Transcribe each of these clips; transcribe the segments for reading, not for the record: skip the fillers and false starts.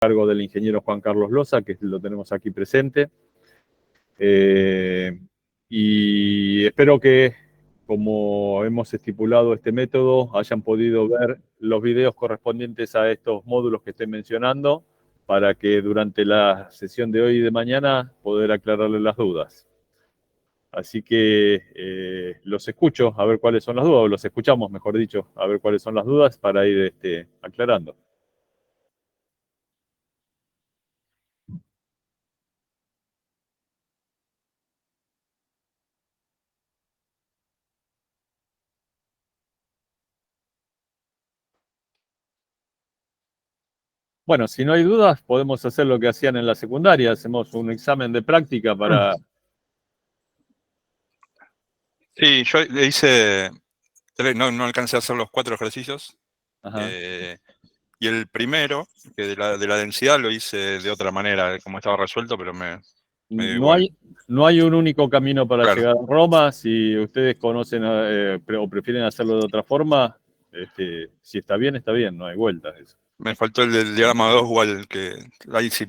cargo del ingeniero Juan Carlos Loza, que lo tenemos aquí presente. Y espero que, como hemos estipulado este método, hayan podido ver los videos correspondientes a estos módulos que estoy mencionando, para que durante la sesión de hoy y de mañana poder aclararles las dudas. Así que los escucho a ver cuáles son las dudas, o los escuchamos, mejor dicho, a ver cuáles son las dudas para ir aclarando. Bueno, si no hay dudas, podemos hacer lo que hacían en la secundaria. Hacemos un examen de práctica para... Sí, yo le hice... No alcancé a hacer los 4 ejercicios. Y el primero, que de la densidad, lo hice de otra manera, como estaba resuelto, pero me dio igual. No hay un único camino para Claro. llegar a Roma. Si ustedes conocen o prefieren hacerlo de otra forma, si está bien, no hay vuelta. Eso. Me faltó el del diagrama de Oswald, que ahí sí,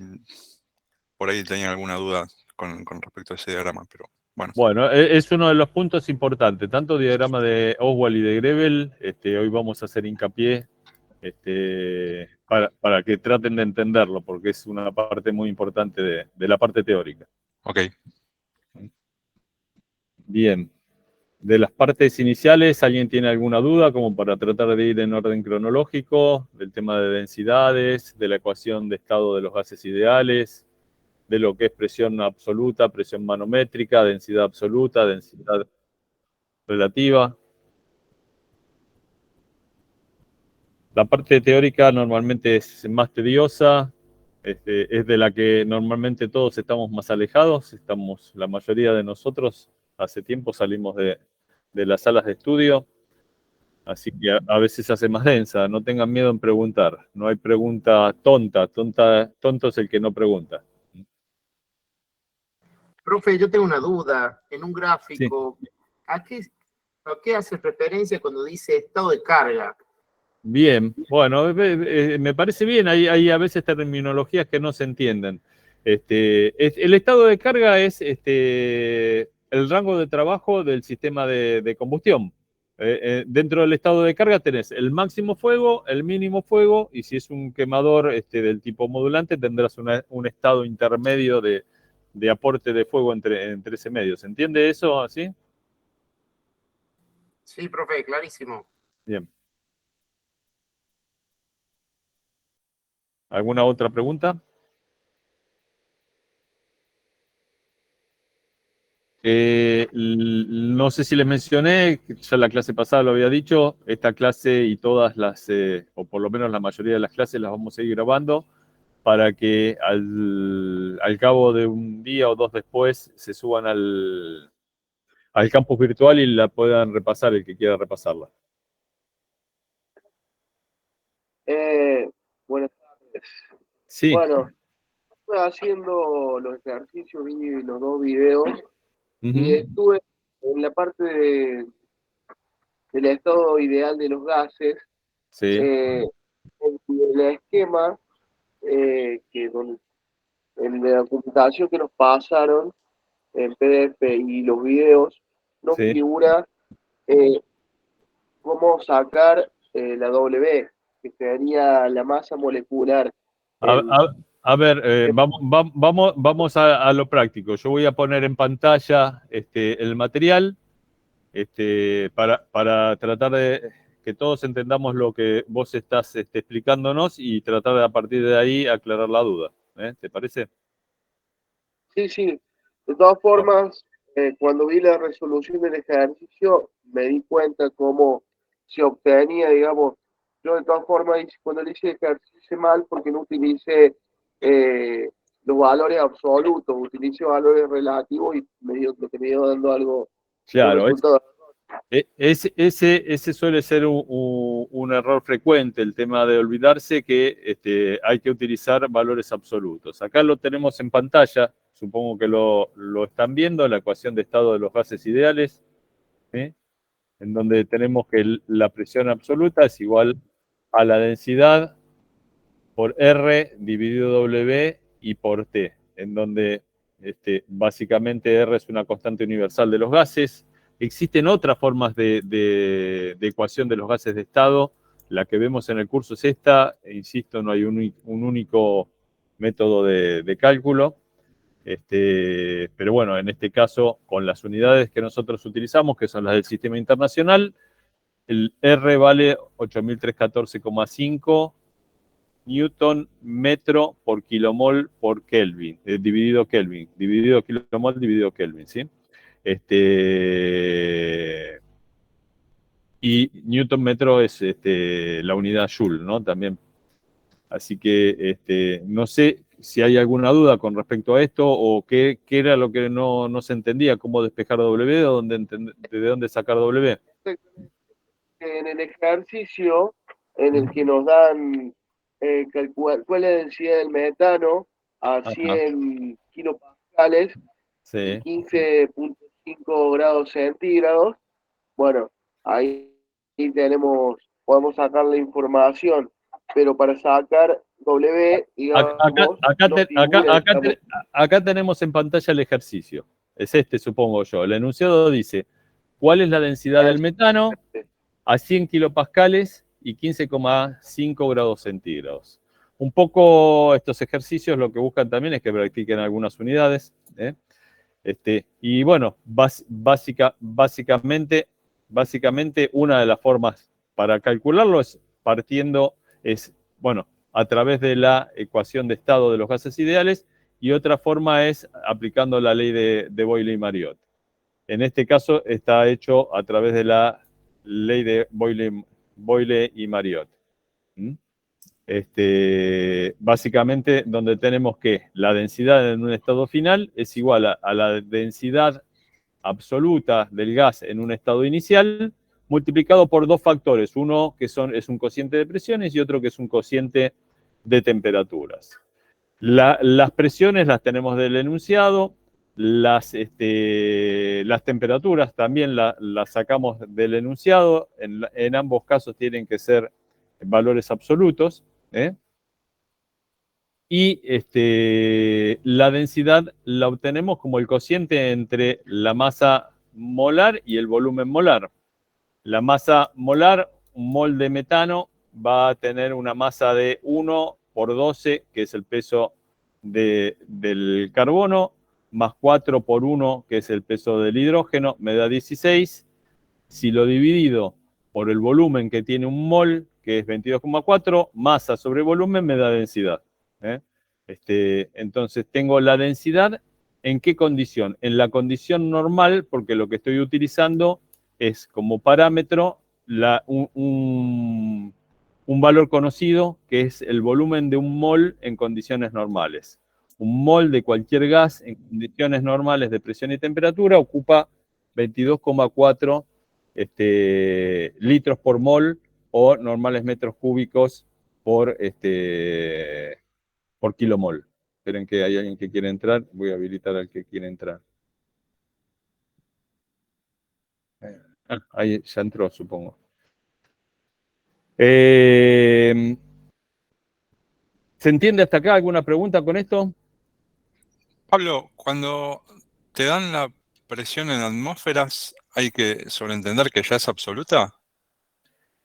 por ahí tenía alguna duda con respecto a ese diagrama, pero bueno. Bueno, es uno de los puntos importantes, tanto diagrama de Oswald y de Grebel. Hoy vamos a hacer hincapié para que traten de entenderlo, porque es una parte muy importante de la parte teórica. Ok. Bien. De las partes iniciales, ¿alguien tiene alguna duda como para tratar de ir en orden cronológico? Del tema de densidades, de la ecuación de estado de los gases ideales, de lo que es presión absoluta, presión manométrica, densidad absoluta, densidad relativa. La parte teórica normalmente es más tediosa, es de la que normalmente todos estamos más alejados. La mayoría de nosotros hace tiempo salimos de las salas de estudio. Así que a veces se hace más densa. No tengan miedo en preguntar. No hay pregunta tonta. Tonto es el que no pregunta. Profe, yo tengo una duda. En un gráfico, Sí. ¿a qué hace referencia cuando dice estado de carga? Bien, bueno, me parece bien. Hay a veces terminologías que no se entienden. El estado de carga es el rango de trabajo del sistema de combustión. Dentro del estado de carga tenés el máximo fuego, el mínimo fuego, y si es un quemador del tipo modulante, tendrás un estado intermedio de aporte de fuego entre ese medio. ¿Se entiende eso así? Sí, profe, clarísimo. Bien. ¿Alguna otra pregunta? No sé si les mencioné, ya la clase pasada lo había dicho, esta clase y todas las, o por lo menos la mayoría de las clases las vamos a ir grabando para que al cabo de un día o dos después se suban al campus virtual y la puedan repasar el que quiera repasarla. Buenas tardes. Sí. Bueno, estuve haciendo los ejercicios, vi los 2 videos y estuve en la parte del estado ideal de los gases. Sí. En el esquema en la computación que nos pasaron en PDF y los videos, no Sí. figura cómo sacar la W, que sería la masa molecular. A ver, vamos a lo práctico. Yo voy a poner en pantalla el material para tratar de que todos entendamos lo que vos estás explicándonos y tratar de a partir de ahí aclarar la duda. ¿Te parece? Sí. De todas formas, cuando vi la resolución del ejercicio, me di cuenta cómo se obtenía, digamos, yo de todas formas, cuando le hice el ejercicio hice mal porque no utilicé los valores absolutos, utilicé valores relativos y lo que me dio dando algo, un Claro, resultado. ese suele ser un error frecuente, el tema de olvidarse que hay que utilizar valores absolutos. Acá lo tenemos en pantalla, supongo que lo están viendo, la ecuación de estado de los gases ideales, ¿sí? En donde tenemos que la presión absoluta es igual a la densidad por R dividido W y por T, en donde básicamente R es una constante universal de los gases. Existen otras formas de ecuación de los gases de estado. La que vemos en el curso es esta. Insisto, no hay un único método de cálculo. Pero bueno, en este caso, con las unidades que nosotros utilizamos, que son las del sistema internacional, el R vale 8.314,5 Newton metro por kilomol por Kelvin, dividido kilomol dividido Kelvin, ¿sí? Y Newton metro es la unidad Joule, ¿no? También. Así que no sé si hay alguna duda con respecto a esto o qué era lo que no se entendía, cómo despejar W, de dónde sacar W. En el ejercicio en el que nos dan calcular cuál es la densidad del metano a 100 kilopascales y 15.5 grados centígrados, bueno, ahí podemos sacar la información, pero para sacar W, digamos, acá tenemos en pantalla el ejercicio. Es supongo yo. El enunciado dice, ¿cuál es la densidad del metano a 100 kilopascales y 15,5 grados centígrados? Un poco estos ejercicios lo que buscan también es que practiquen algunas unidades. Y bueno, básicamente una de las formas para calcularlo es a través de la ecuación de estado de los gases ideales, y otra forma es aplicando la ley de Boyle y Mariotte. En este caso está hecho a través de la ley de Boyle y Mariotte. Básicamente, donde tenemos que la densidad en un estado final es igual a la densidad absoluta del gas en un estado inicial, multiplicado por dos factores, uno que es un cociente de presiones y otro que es un cociente de temperaturas. Las presiones las tenemos del enunciado, las temperaturas también las sacamos del enunciado, en ambos casos tienen que ser valores absolutos, y la densidad la obtenemos como el cociente entre la masa molar y el volumen molar. La masa molar, un mol de metano, va a tener una masa de 1 por 12, que es el peso del carbono, más 4 por 1, que es el peso del hidrógeno, me da 16. Si lo dividido por el volumen que tiene un mol, que es 22,4, masa sobre volumen me da densidad. Entonces tengo la densidad, ¿en qué condición? En la condición normal, porque lo que estoy utilizando es como parámetro un valor conocido, que es el volumen de un mol en condiciones normales. Un mol de cualquier gas en condiciones normales de presión y temperatura ocupa 22,4 litros por mol, o normales metros cúbicos por kilomol. Esperen que hay alguien que quiere entrar. Voy a habilitar al que quiere entrar. Ahí ya entró, supongo. ¿Se entiende hasta acá? ¿Alguna pregunta con esto? Pablo, cuando te dan la presión en atmósferas, ¿hay que sobreentender que ya es absoluta?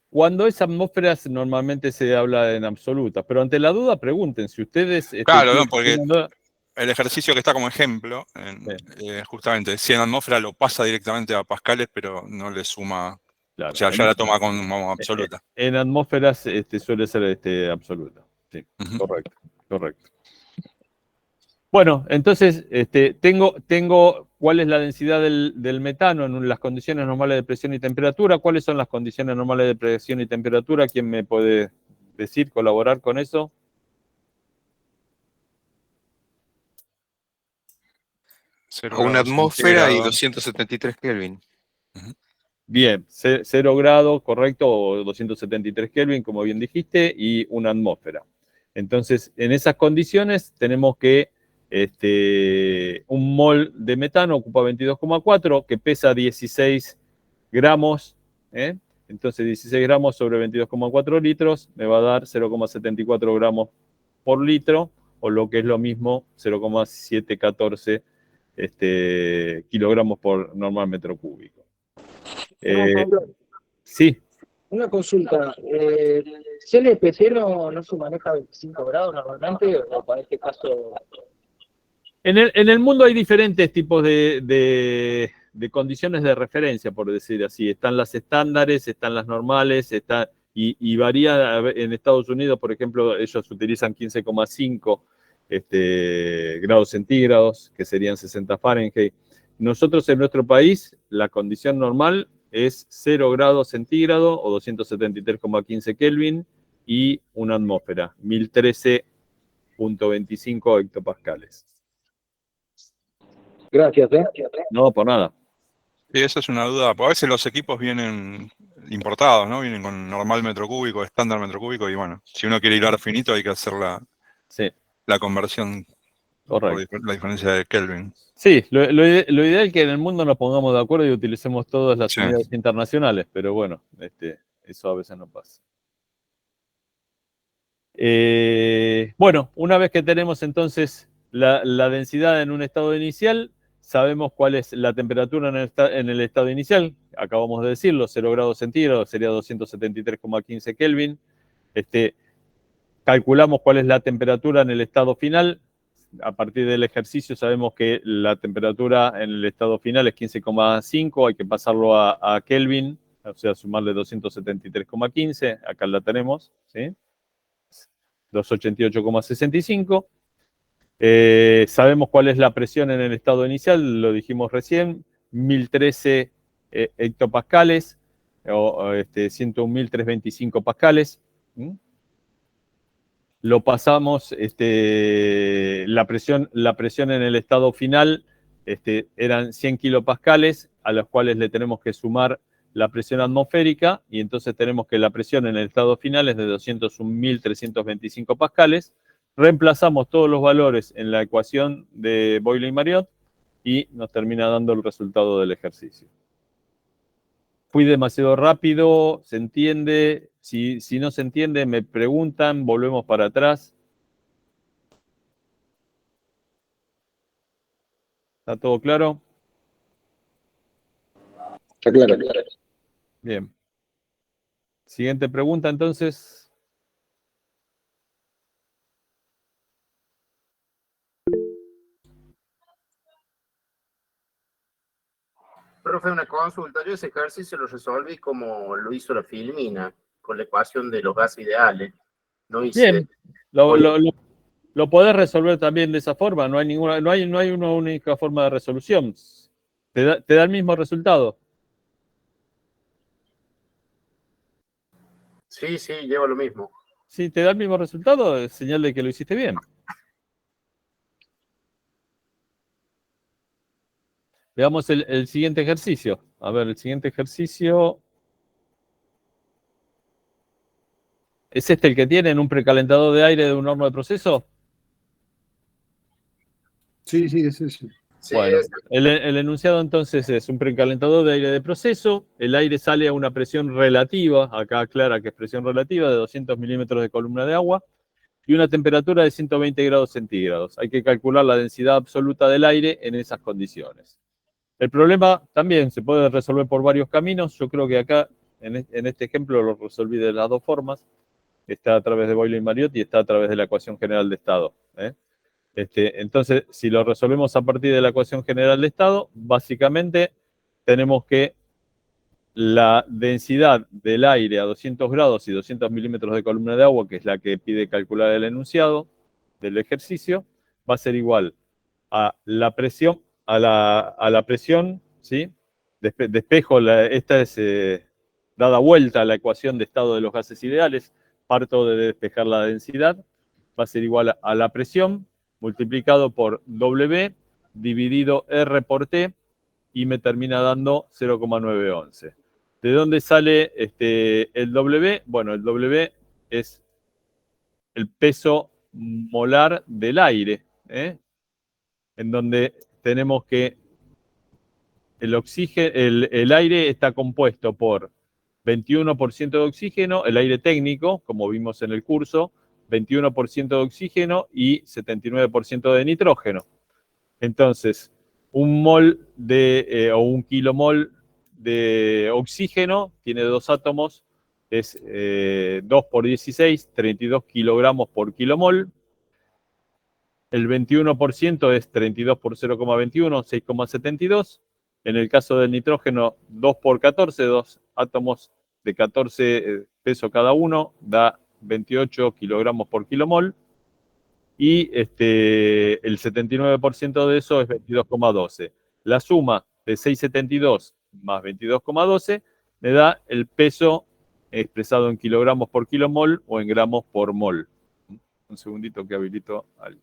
Cuando es atmósferas, normalmente se habla en absoluta, pero ante la duda pregunten. Si ustedes... Claro, no, porque el ejercicio que está como ejemplo, justamente, si en atmósfera lo pasa directamente a pascales, pero no le suma, claro, o sea, ya la toma como absoluta. En atmósferas suele ser absoluta. Sí, correcto. Bueno, entonces tengo cuál es la densidad del metano en las condiciones normales de presión y temperatura. ¿Cuáles son las condiciones normales de presión y temperatura? ¿Quién me puede decir, colaborar con eso? Una atmósfera y 273 Kelvin. Bien, 0 grados, correcto, o 273 Kelvin, como bien dijiste, y una atmósfera. Entonces, en esas condiciones tenemos que un mol de metano ocupa 22,4, que pesa 16 gramos, entonces 16 gramos sobre 22,4 litros me va a dar 0,74 gramos por litro, o lo que es lo mismo, 0,714 kilogramos por normal metro cúbico. Sí. Una consulta, ¿CLPT no se maneja a 25 grados normalmente o para este caso? En el mundo hay diferentes tipos de condiciones de referencia, por decir así. Están las estándares, están las normales, y varía. En Estados Unidos, por ejemplo, ellos utilizan 15,5 grados centígrados, que serían 60 Fahrenheit. Nosotros en nuestro país, la condición normal es 0 grados centígrados o 273,15 Kelvin y una atmósfera, 1013,25 hectopascales. Gracias, No, por nada. Sí, esa es una duda. A veces los equipos vienen importados, ¿no? Vienen con normal metro cúbico, estándar metro cúbico, y bueno, si uno quiere hilar finito hay que hacer la conversión. Correcto. Por la diferencia de Kelvin. Sí, lo ideal es que en el mundo nos pongamos de acuerdo y utilicemos todas las unidades internacionales, pero bueno, eso a veces no pasa. Bueno, una vez que tenemos entonces la densidad en un estado inicial, sabemos cuál es la temperatura en el estado inicial. Acabamos de decirlo, 0 grados centígrados sería 273,15 Kelvin. Calculamos cuál es la temperatura en el estado final. A partir del ejercicio sabemos que la temperatura en el estado final es 15,5, hay que pasarlo a Kelvin, o sea, sumarle 273,15, acá la tenemos, ¿sí? 288,65. Sabemos cuál es la presión en el estado inicial, lo dijimos recién, 1013 hectopascales, o 101.325 pascales. Lo pasamos, la presión en el estado final eran 100 kilopascales, a los cuales le tenemos que sumar la presión atmosférica, y entonces tenemos que la presión en el estado final es de 201.325 pascales. Reemplazamos todos los valores en la ecuación de Boyle-Marriott y nos termina dando el resultado del ejercicio. Fui demasiado rápido, ¿se entiende? Si no se entiende, me preguntan, volvemos para atrás. ¿Está todo claro? Está claro. Bien. Siguiente pregunta, entonces. Profe, una consulta. Yo ese ejercicio lo resolví como lo hizo la Filmina, con la ecuación de los gases ideales. No hice... Bien, lo podés resolver también de esa forma. No hay una única forma de resolución. Te da el mismo resultado. Sí, llevo lo mismo. Si te da el mismo resultado, es señal de que lo hiciste bien. Veamos el siguiente ejercicio. A ver, el siguiente ejercicio... ¿Es el que tiene en un precalentador de aire de un horno de proceso? Sí, es ese. Bueno, el enunciado entonces es un precalentador de aire de proceso. El aire sale a una presión relativa, acá aclara que es presión relativa, de 200 milímetros de columna de agua, y una temperatura de 120 grados centígrados. Hay que calcular la densidad absoluta del aire en esas condiciones. El problema también se puede resolver por varios caminos. Yo creo que acá, en este ejemplo, lo resolví de las dos formas. Está a través de Boyle-Marriott y está a través de la ecuación general de estado. Entonces, si lo resolvemos a partir de la ecuación general de estado, básicamente tenemos que la densidad del aire a 200 grados y 200 milímetros de columna de agua, que es la que pide calcular el enunciado del ejercicio, va a ser igual a la presión, ¿sí? Despejo, esta es dada vuelta a la ecuación de estado de los gases ideales, parto de despejar la densidad, va a ser igual a la presión multiplicado por W dividido R por T y me termina dando 0,911. ¿De dónde sale el W? Bueno, el W es el peso molar del aire, en donde tenemos que el aire está compuesto por 21% de oxígeno, el aire técnico, como vimos en el curso, 21% de oxígeno y 79% de nitrógeno. Entonces, un mol o un kilomol de oxígeno tiene 2 átomos, es 2 por 16, 32 kilogramos por kilomol. El 21% es 32 por 0,21, 6,72. En el caso del nitrógeno, 2 por 14, 2 átomos de 14 peso cada uno, da 28 kilogramos por kilomol. Y el 79% de eso es 22,12. La suma de 6,72 más 22,12 me da el peso expresado en kilogramos por kilomol o en gramos por mol. Un segundito que habilito algo.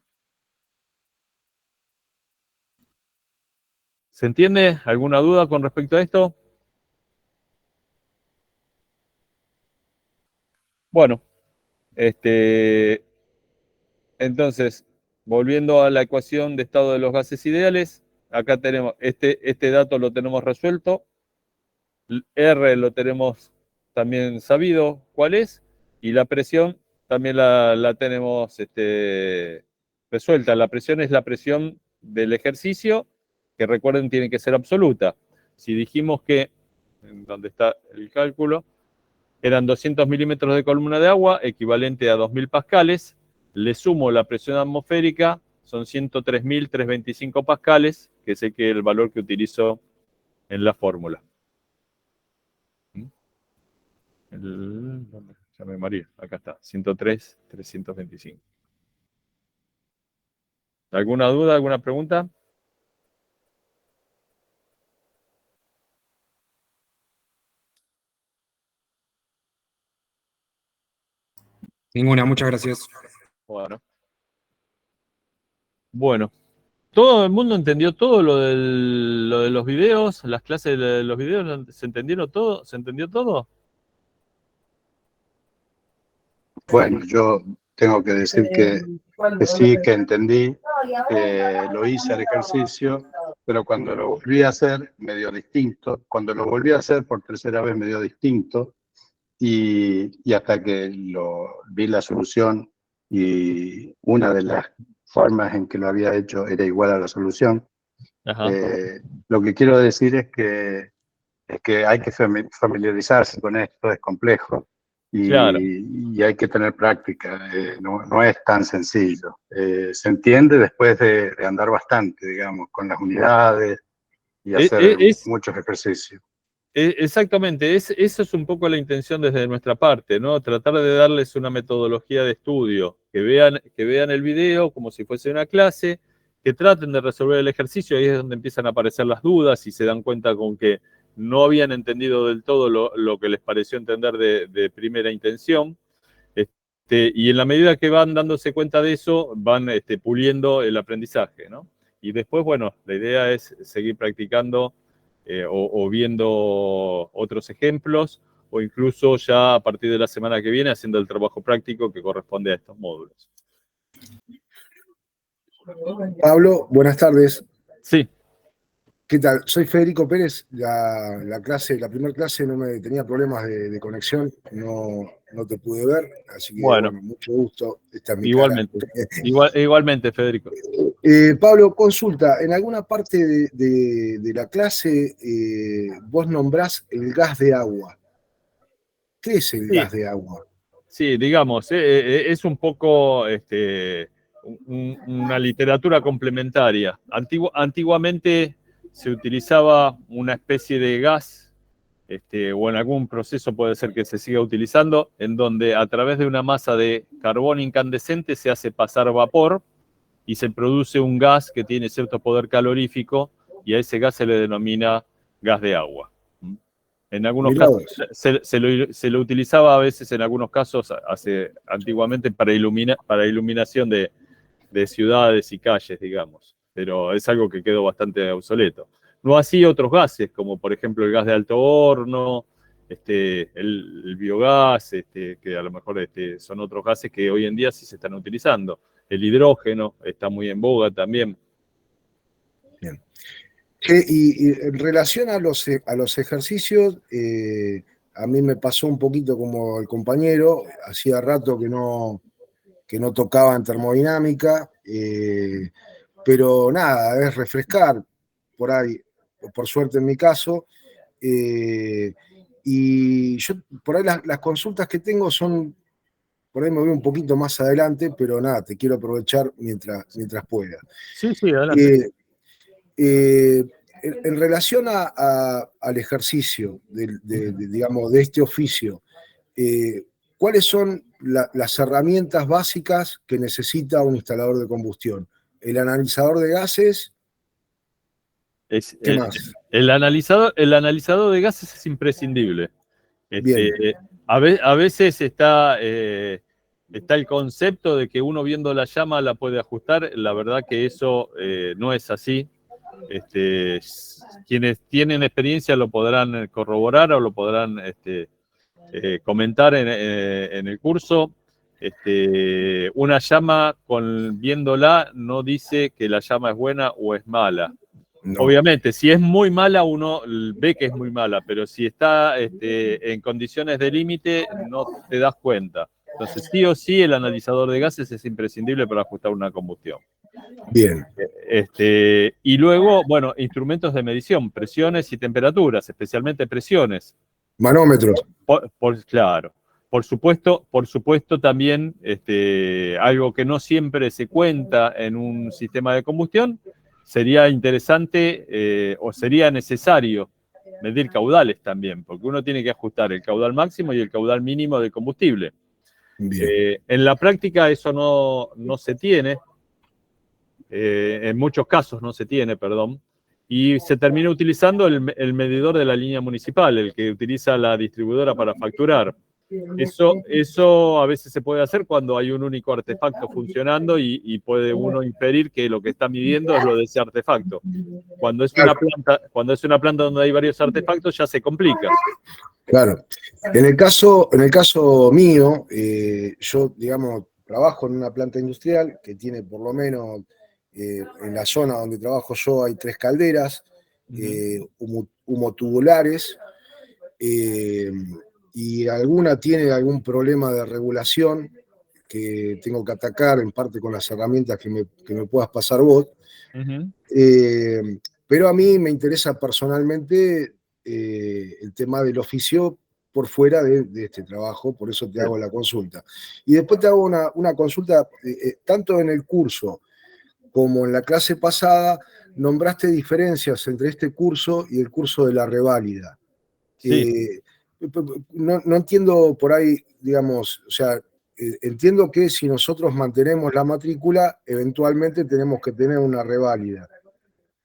¿Se entiende? ¿Alguna duda con respecto a esto? Bueno, entonces, volviendo a la ecuación de estado de los gases ideales, acá tenemos, este dato lo tenemos resuelto, R lo tenemos también sabido cuál es, y la presión también la tenemos resuelta. La presión es la presión del ejercicio, que recuerden tiene que ser absoluta. Si dijimos que, ¿dónde está el cálculo? Eran 200 milímetros de columna de agua, equivalente a 2.000 pascales. Le sumo la presión atmosférica, son 103.325 pascales, que es el valor que utilizo en la fórmula. Ya me mareé, acá está, 103.325. ¿Alguna duda, alguna pregunta? Ninguna, muchas gracias. Bueno, ¿todo el mundo entendió todo lo de los videos? ¿Las clases de los videos se entendieron todo? ¿Se entendió todo? Bueno, yo tengo que decir que sí, que entendí, lo hice el ejercicio, pero cuando lo volví a hacer me dio distinto. Cuando lo volví a hacer por tercera vez me dio distinto. Y hasta que vi la solución y una de las formas en que lo había hecho era igual a la solución. Lo que quiero decir es que hay que familiarizarse con esto, es complejo y, claro. y hay que tener práctica, no es tan sencillo. Se entiende después de andar bastante, digamos, con las unidades y hacer muchos ejercicios. Exactamente, eso es un poco la intención desde nuestra parte, ¿no? Tratar de darles una metodología de estudio, que vean el video como si fuese una clase, que traten de resolver el ejercicio, ahí es donde empiezan a aparecer las dudas y se dan cuenta con que no habían entendido del todo lo que les pareció entender de primera intención. Y en la medida que van dándose cuenta de eso, van puliendo el aprendizaje, ¿no? Y después, bueno, la idea es seguir practicando o viendo otros ejemplos, o incluso ya a partir de la semana que viene haciendo el trabajo práctico que corresponde a estos módulos. Pablo, buenas tardes. Sí. ¿Qué tal? Soy Federico Pérez. La primera clase no me tenía problemas de conexión, no te pude ver, así que bueno, mucho gusto. Esta es mi igualmente, igualmente, Federico. Pablo, consulta, en alguna parte de la clase vos nombrás el gas de agua. ¿Qué es el gas de agua? Sí, digamos, es un poco una literatura complementaria. Antiguamente se utilizaba una especie de gas, o en algún proceso puede ser que se siga utilizando, en donde a través de una masa de carbón incandescente se hace pasar vapor y se produce un gas que tiene cierto poder calorífico y a ese gas se le denomina gas de agua. En algunos casos se lo utilizaba a veces, en algunos casos, antiguamente para iluminación de ciudades y calles, digamos. Pero es algo que quedó bastante obsoleto. No así otros gases, como por ejemplo el gas de alto horno, el biogás, que a lo mejor son otros gases que hoy en día sí se están utilizando. El hidrógeno está muy en boga también. Bien. Y en relación a los ejercicios, a mí me pasó un poquito como el compañero, hacía rato que no que no tocaban termodinámica, pero nada, es refrescar por ahí, por suerte en mi caso. Y yo, por ahí las consultas que tengo son, por ahí me voy un poquito más adelante, pero nada, te quiero aprovechar mientras pueda. Sí, adelante. En relación al ejercicio digamos, de este oficio, ¿cuáles son las herramientas básicas que necesita un instalador de combustión? El analizador de gases. ¿Qué más? El analizador de gases es imprescindible. A veces está el concepto de que uno viendo la llama la puede ajustar. La verdad que eso no es así. Quienes tienen experiencia lo podrán corroborar o lo podrán comentar en el curso. Una llama, viéndola, no dice que la llama es buena o es mala. No. Obviamente, si es muy mala, uno ve que es muy mala, pero si está en condiciones de límite, no te das cuenta. Entonces, sí o sí, el analizador de gases es imprescindible para ajustar una combustión. Bien. Y luego, bueno, instrumentos de medición, presiones y temperaturas, especialmente presiones. Manómetros. Claro. Por supuesto también algo que no siempre se cuenta en un sistema de combustión, sería interesante o sería necesario medir caudales también, porque uno tiene que ajustar el caudal máximo y el caudal mínimo del combustible. En la práctica eso no se tiene, en muchos casos no se tiene, perdón, y se termina utilizando el medidor de la línea municipal, el que utiliza la distribuidora para facturar. Eso a veces se puede hacer cuando hay un único artefacto funcionando y puede uno inferir que lo que está midiendo es lo de ese artefacto. Cuando es una planta donde hay varios artefactos ya se complica. Claro. En el caso mío, yo, digamos, trabajo en una planta industrial que tiene por lo menos, en la zona donde trabajo yo hay 3 calderas, humotubulares, y alguna tiene algún problema de regulación que tengo que atacar en parte con las herramientas que me puedas pasar vos. Pero a mí me interesa personalmente el tema del oficio por fuera de este trabajo, por eso te hago la consulta. Y después te hago una consulta, tanto en el curso como en la clase pasada, nombraste diferencias entre este curso y el curso de la reválida. Sí. No entiendo por ahí, digamos, o sea, entiendo que si nosotros mantenemos la matrícula, eventualmente tenemos que tener una reválida.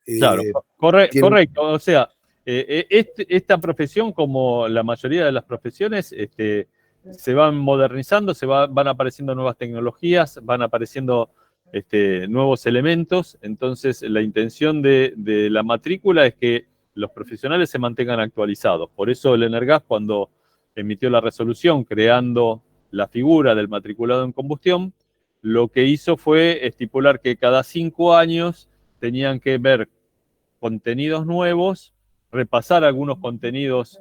Claro, correcto. O sea, esta profesión, como la mayoría de las profesiones, se van modernizando, van apareciendo nuevas tecnologías, van apareciendo nuevos elementos. Entonces, la intención de la matrícula es que los profesionales se mantengan actualizados. Por eso el Energas, cuando emitió la resolución creando la figura del matriculado en combustión, lo que hizo fue estipular que cada 5 años tenían que ver contenidos nuevos, repasar algunos contenidos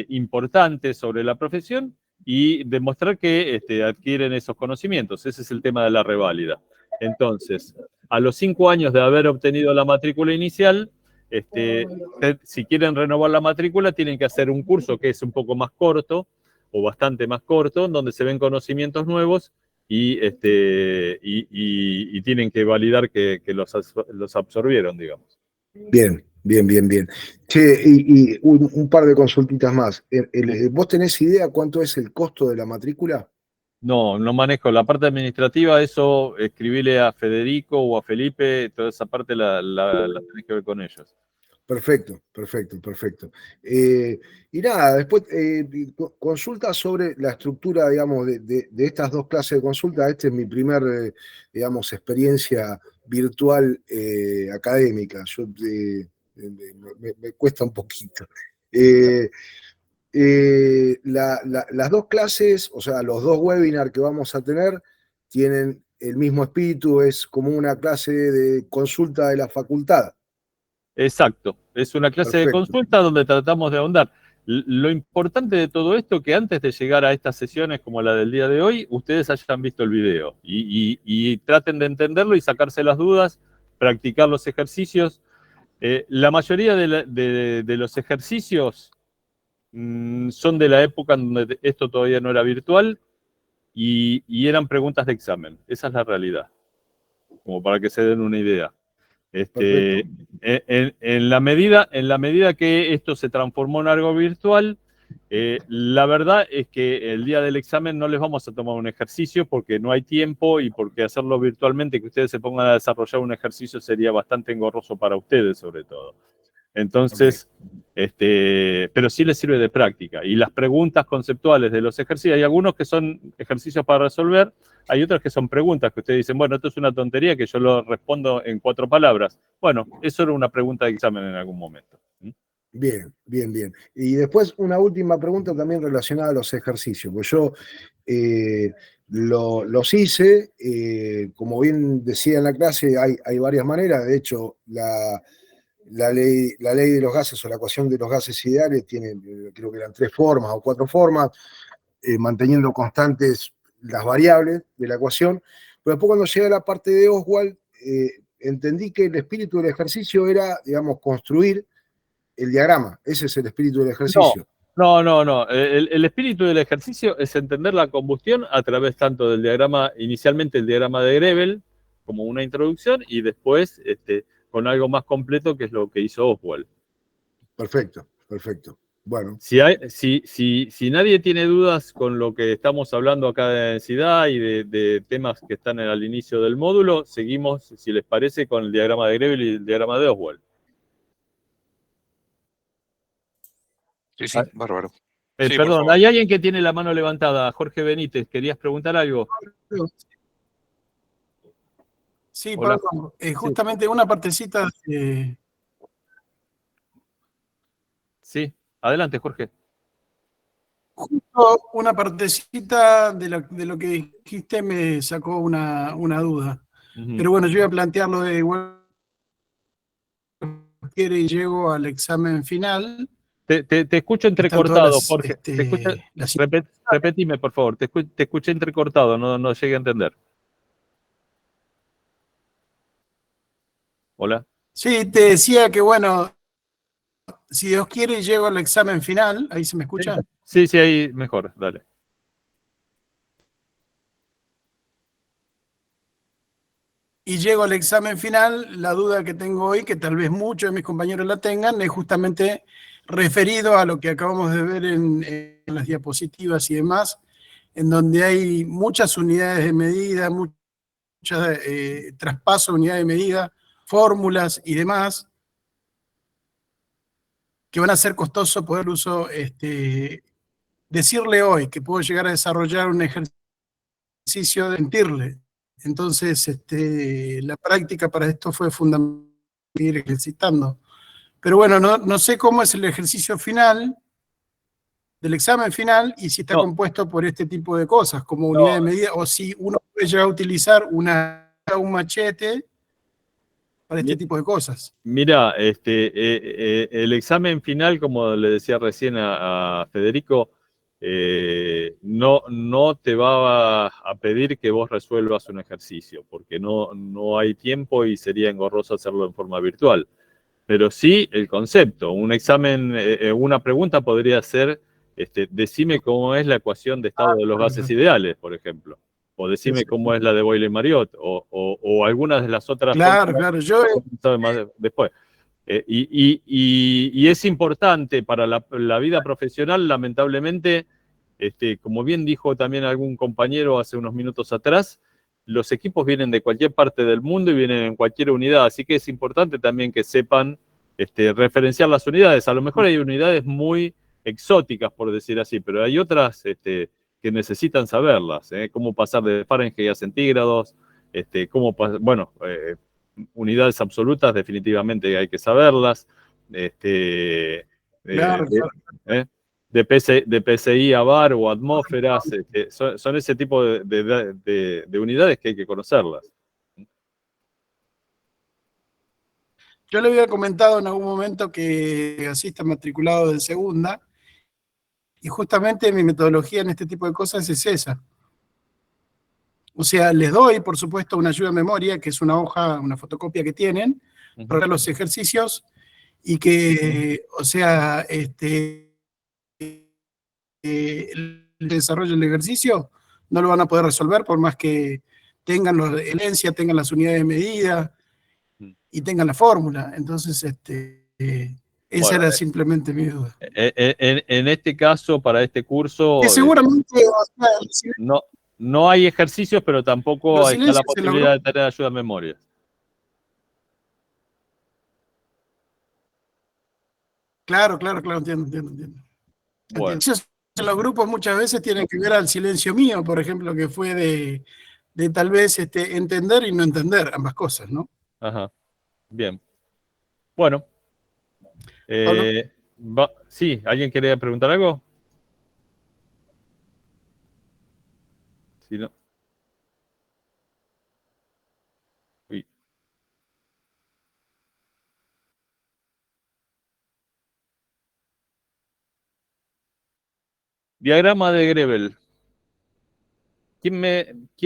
importantes sobre la profesión y demostrar que adquieren esos conocimientos. Ese es el tema de la reválida. Entonces, a los 5 años de haber obtenido la matrícula inicial, si quieren renovar la matrícula, tienen que hacer un curso que es un poco más corto, o bastante más corto, donde se ven conocimientos nuevos y tienen que validar que los absorbieron, digamos. Bien. Che, y un par de consultitas más. ¿Vos tenés idea cuánto es el costo de la matrícula? No manejo la parte administrativa, eso escribirle a Federico o a Felipe, toda esa parte la tenés que ver con ellos. Perfecto. Y nada, después consulta sobre la estructura, digamos, de estas 2 clases de consulta. Esta es mi primer, digamos, experiencia virtual académica. Me cuesta un poquito. Las 2 clases, o sea, los 2 webinars que vamos a tener, tienen el mismo espíritu, es como una clase de consulta de la facultad. Exacto, es una clase de consulta donde tratamos de ahondar. Lo importante de todo esto es que antes de llegar a estas sesiones como la del día de hoy, ustedes hayan visto el video y traten de entenderlo y sacarse las dudas, practicar los ejercicios. La mayoría de los ejercicios son de la época en donde esto todavía no era virtual y eran preguntas de examen. Esa es la realidad, como para que se den una idea. En la medida que esto se transformó en algo virtual, la verdad es que el día del examen no les vamos a tomar un ejercicio porque no hay tiempo y porque hacerlo virtualmente, que ustedes se pongan a desarrollar un ejercicio sería bastante engorroso para ustedes sobre todo. Entonces, pero sí les sirve de práctica. Y las preguntas conceptuales de los ejercicios, hay algunos que son ejercicios para resolver, hay otras que son preguntas que ustedes dicen, bueno, esto es una tontería que yo lo respondo en 4 palabras. Bueno, eso era una pregunta de examen en algún momento. Bien, bien, bien. Y después una última pregunta también relacionada a los ejercicios. Pues yo los hice, como bien decía en la clase, hay varias maneras. De hecho, la ley de los gases o la ecuación de los gases ideales tiene, creo que eran 3 formas o 4 formas, manteniendo constantes las variables de la ecuación. Pero después cuando llegué a la parte de Oswald, entendí que el espíritu del ejercicio era, digamos, construir el diagrama. Ese es el espíritu del ejercicio. No. El espíritu del ejercicio es entender la combustión a través tanto del diagrama, inicialmente el diagrama de Grebel, como una introducción, y después con algo más completo, que es lo que hizo Oswald. Perfecto. Bueno. Si nadie tiene dudas con lo que estamos hablando acá de densidad y de temas que están al inicio del módulo, seguimos, si les parece, con el diagrama de Grebel y el diagrama de Oswald. Sí, bárbaro. Sí, perdón, hay alguien que tiene la mano levantada. Jorge Benítez, ¿querías preguntar algo? Sí, Pablo, justamente una partecita Sí, adelante, Jorge. Justo una partecita de lo que dijiste me sacó una duda. Pero bueno, yo iba a plantearlo de igual quiere y llego al examen final. Te escucho entrecortado, Jorge. Repetime, por favor. Te escuché entrecortado, no llegué a entender. Hola. Sí, te decía que bueno, si Dios quiere llego al examen final. ¿Ahí se me escucha? Sí, ahí mejor, dale. Y llego al examen final, la duda que tengo hoy, que tal vez muchos de mis compañeros la tengan, es justamente referido a lo que acabamos de ver en las diapositivas y demás, en donde hay muchas unidades de medida, muchas traspaso de unidades de medida, fórmulas y demás, que van a ser costosos poder uso, decirle hoy que puedo llegar a desarrollar un ejercicio de mentirle. Entonces, la práctica para esto fue fundamental ir ejercitando. Pero bueno, no sé cómo es el ejercicio final del examen final y si está compuesto por este tipo de cosas, como unidad de medida, o si uno puede llegar a utilizar un machete para este tipo de cosas. Mira, el examen final, como le decía recién a Federico, no te va a pedir que vos resuelvas un ejercicio, porque no hay tiempo y sería engorroso hacerlo en forma virtual. Pero sí el concepto. Un examen, una pregunta podría ser, decime cómo es la ecuación de estado de los gases ideales, por ejemplo. O decime cómo es la de Boyle-Mariot, o algunas de las otras. Claro, yo... Más después. Y es importante para la vida profesional, lamentablemente, como bien dijo también algún compañero hace unos minutos atrás, los equipos vienen de cualquier parte del mundo y vienen en cualquier unidad, así que es importante también que sepan referenciar las unidades. A lo mejor hay unidades muy exóticas, por decir así, pero hay otras que necesitan saberlas, cómo pasar de Fahrenheit a centígrados, unidades absolutas definitivamente hay que saberlas, claro. De PSI a bar o atmósferas, son ese tipo de unidades que hay que conocerlas. Yo le había comentado en algún momento que así está matriculado de segunda Y justamente mi metodología en este tipo de cosas es esa. O sea, les doy, por supuesto, una ayuda a memoria, que es una hoja, una fotocopia que tienen, para los ejercicios, y que, o sea, el desarrollo del ejercicio no lo van a poder resolver por más que tengan la herencia, tengan las unidades de medida y tengan la fórmula. Entonces, esa era simplemente mi duda. En este caso, para este curso, Que seguramente, o sea, no hay ejercicios, pero tampoco los está la silencios en los posibilidad de tener ayuda a memoria. claro, entiendo. Bueno. Entonces, los grupos muchas veces tienen que ver al silencio mío, por ejemplo, que fue de tal vez entender y no entender ambas cosas, ¿no? Ajá. Bien. Bueno. Sí, ¿alguien quería preguntar algo? Si no. Uy. Diagrama de Grebel. ¿Quién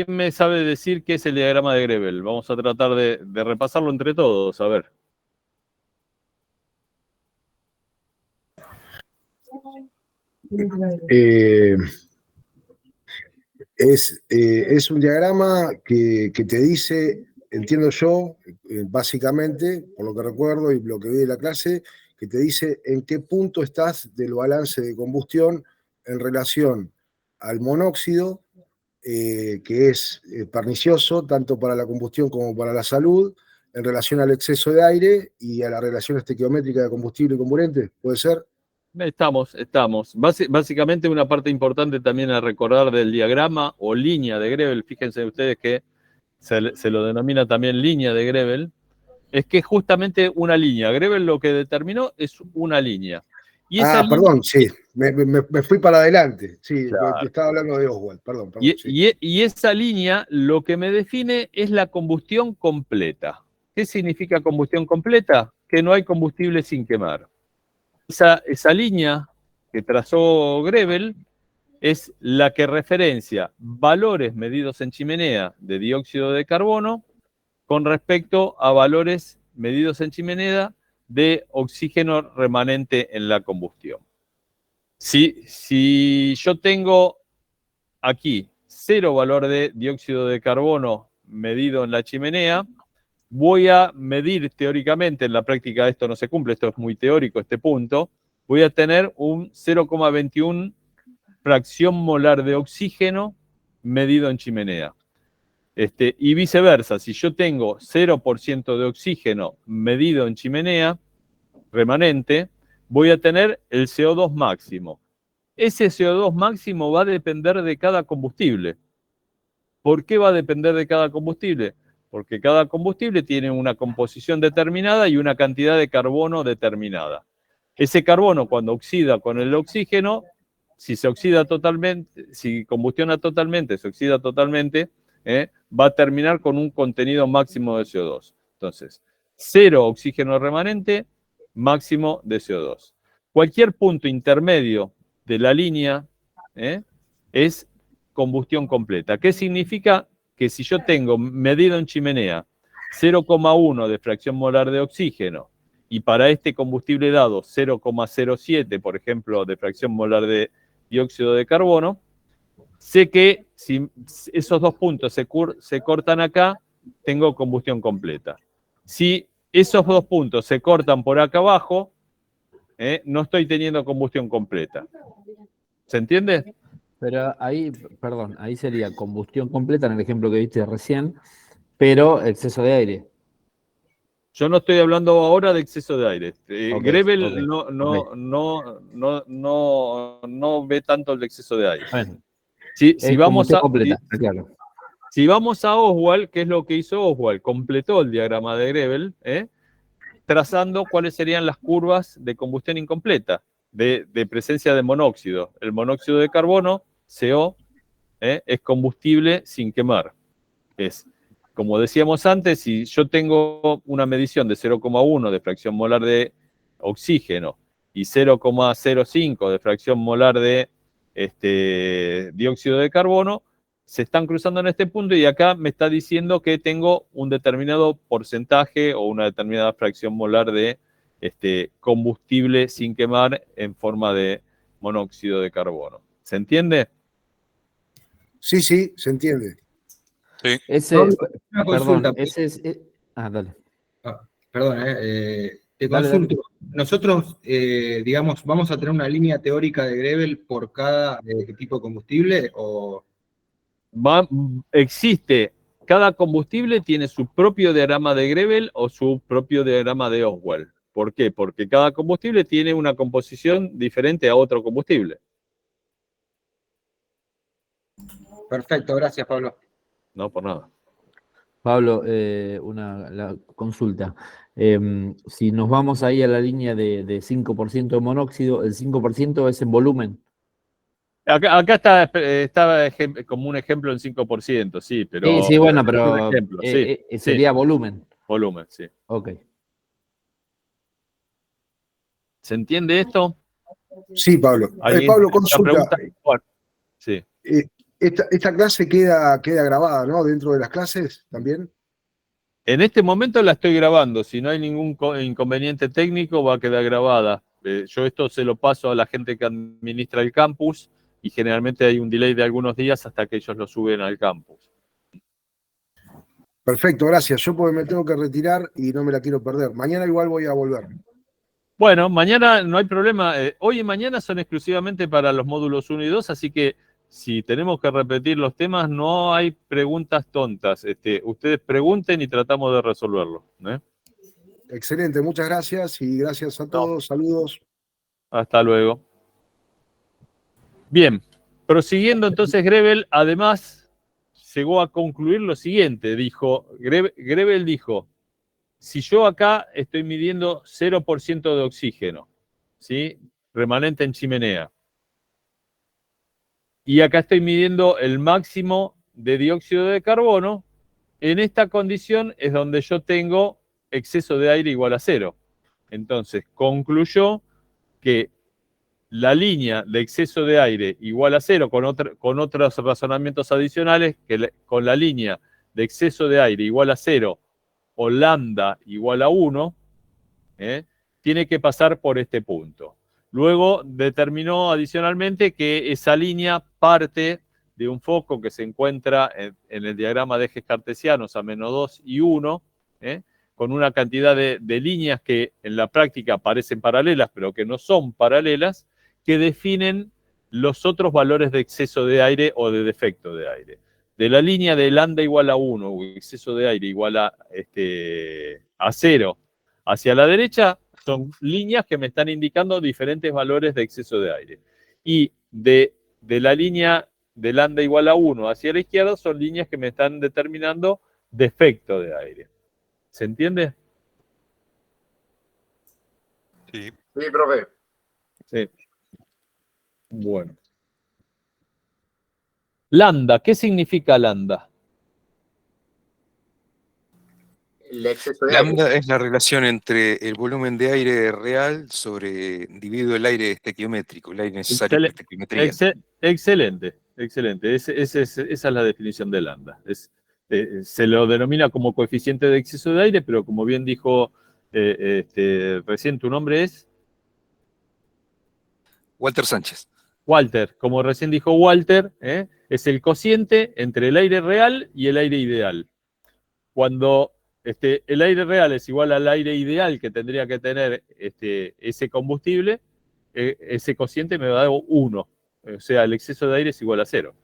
me sabe decir qué es el diagrama de Grebel? Vamos a tratar de repasarlo entre todos, a ver. Es un diagrama que te dice, entiendo yo, básicamente, por lo que recuerdo y lo que vi de la clase, que te dice en qué punto estás del balance de combustión en relación al monóxido, que es pernicioso tanto para la combustión como para la salud, en relación al exceso de aire y a la relación estequiométrica de combustible y comburente, ¿puede ser? Estamos. Básicamente una parte importante también a recordar del diagrama o línea de Grebel, fíjense ustedes que se lo denomina también línea de Grebel, es que es justamente una línea. Grebel lo que determinó es una línea. Y esa perdón, sí, me fui para adelante, sí, claro. Estaba hablando de Oswald, perdón. Y, sí. y esa línea lo que me define es la combustión completa. ¿Qué significa combustión completa? Que no hay combustible sin quemar. Esa línea que trazó Grebel es la que referencia valores medidos en chimenea de dióxido de carbono con respecto a valores medidos en chimenea de oxígeno remanente en la combustión. Si yo tengo aquí 0 valor de dióxido de carbono medido en la chimenea, voy a medir teóricamente, en la práctica esto no se cumple, esto es muy teórico este punto, voy a tener un 0,21 fracción molar de oxígeno medido en chimenea. Y viceversa, si yo tengo 0% de oxígeno medido en chimenea remanente, voy a tener el CO2 máximo. Ese CO2 máximo va a depender de cada combustible. ¿Por qué va a depender de cada combustible? Porque cada combustible tiene una composición determinada y una cantidad de carbono determinada. Ese carbono, cuando oxida con el oxígeno, si se oxida totalmente, si combustiona totalmente, se oxida totalmente, va a terminar con un contenido máximo de CO2. Entonces, 0 oxígeno remanente, máximo de CO2. Cualquier punto intermedio de la línea es combustión completa. ¿Qué significa? Que si yo tengo medido en chimenea 0,1 de fracción molar de oxígeno y para este combustible dado 0,07, por ejemplo, de fracción molar de dióxido de carbono, sé que si esos dos puntos se cortan acá, tengo combustión completa. Si esos dos puntos se cortan por acá abajo, no estoy teniendo combustión completa. ¿Se entiende? Pero ahí, perdón, ahí sería combustión completa en el ejemplo que viste recién, pero exceso de aire. Yo no estoy hablando ahora de exceso de aire. Grebel no ve tanto el exceso de aire. Bueno, Si vamos completa, claro. Si vamos a Oswald, ¿qué es lo que hizo Oswald? Completó el diagrama de Grebel, trazando cuáles serían las curvas de combustión incompleta, de presencia de monóxido. El monóxido de carbono, CO, es combustible sin quemar. Como decíamos antes, si yo tengo una medición de 0,1 de fracción molar de oxígeno y 0,05 de fracción molar de dióxido de carbono, se están cruzando en este punto y acá me está diciendo que tengo un determinado porcentaje o una determinada fracción molar de combustible sin quemar en forma de monóxido de carbono. ¿Se entiende? Sí, sí, se entiende. Sí. Una consulta. Dale. Perdón, te Dale, consulto. Nosotros, digamos, ¿vamos a tener una línea teórica de Grevel por cada tipo de combustible? O... Existe, cada combustible tiene su propio diagrama de Grevel o su propio diagrama de Oswald. ¿Por qué? Porque cada combustible tiene una composición diferente a otro combustible. Perfecto, gracias, Pablo. No, por nada. Pablo, la consulta. Si nos vamos ahí a la línea de 5% de monóxido, ¿el 5% es en volumen? Acá está como un ejemplo en 5%, sí, pero... Sí, bueno, pero un ejemplo, sí, sería sí. volumen. Volumen, sí. Ok. ¿Se entiende esto? Sí, Pablo. Pablo, consulta. Bueno, sí. Esta clase queda grabada, ¿no? Dentro de las clases también. En este momento la estoy grabando. Si no hay ningún inconveniente técnico, va a quedar grabada. Yo esto se lo paso a la gente que administra el campus y generalmente hay un delay de algunos días hasta que ellos lo suben al campus. Perfecto, gracias. Yo porque me tengo que retirar y no me la quiero perder. Mañana igual voy a volver. Bueno, mañana no hay problema. Hoy y mañana son exclusivamente para los módulos 1 y 2, así que si tenemos que repetir los temas, no hay preguntas tontas. Ustedes pregunten y tratamos de resolverlo. Excelente, muchas gracias y gracias a todos. Saludos. Hasta luego. Bien, prosiguiendo entonces Grevel, además llegó a concluir lo siguiente. Grevel dijo, si yo acá estoy midiendo 0% de oxígeno, ¿sí? Remanente en chimenea, y acá estoy midiendo el máximo de dióxido de carbono, en esta condición es donde yo tengo exceso de aire igual a 0. Entonces, concluyó que la línea de exceso de aire igual a 0, con otros razonamientos adicionales, con la línea de exceso de aire igual a 0 o lambda igual a 1, tiene que pasar por este punto. Luego determinó adicionalmente que esa línea parte de un foco que se encuentra en el diagrama de ejes cartesianos a menos 2 y 1, con una cantidad de líneas que en la práctica parecen paralelas, pero que no son paralelas, que definen los otros valores de exceso de aire o de defecto de aire. De la línea de lambda igual a 1 o exceso de aire igual a 0 hacia la derecha, son líneas que me están indicando diferentes valores de exceso de aire. Y de la línea de lambda igual a 1 hacia la izquierda son líneas que me están determinando defecto de aire. ¿Se entiende? Sí. Sí, profe. Sí. Bueno. Lambda, ¿qué significa lambda? El exceso de aire. Lambda es la relación entre el volumen de aire real dividido el aire estequiométrico, el aire necesario para estequiometría. Excelente, excelente. Esa es la definición de lambda. Se lo denomina como coeficiente de exceso de aire, pero como bien dijo recién, ¿tu nombre es? Walter Sánchez. Walter, como recién dijo Walter, es el cociente entre el aire real y el aire ideal. Cuando el aire real es igual al aire ideal que tendría que tener ese combustible, ese cociente me va a dar 1. O sea, el exceso de aire es igual a 0.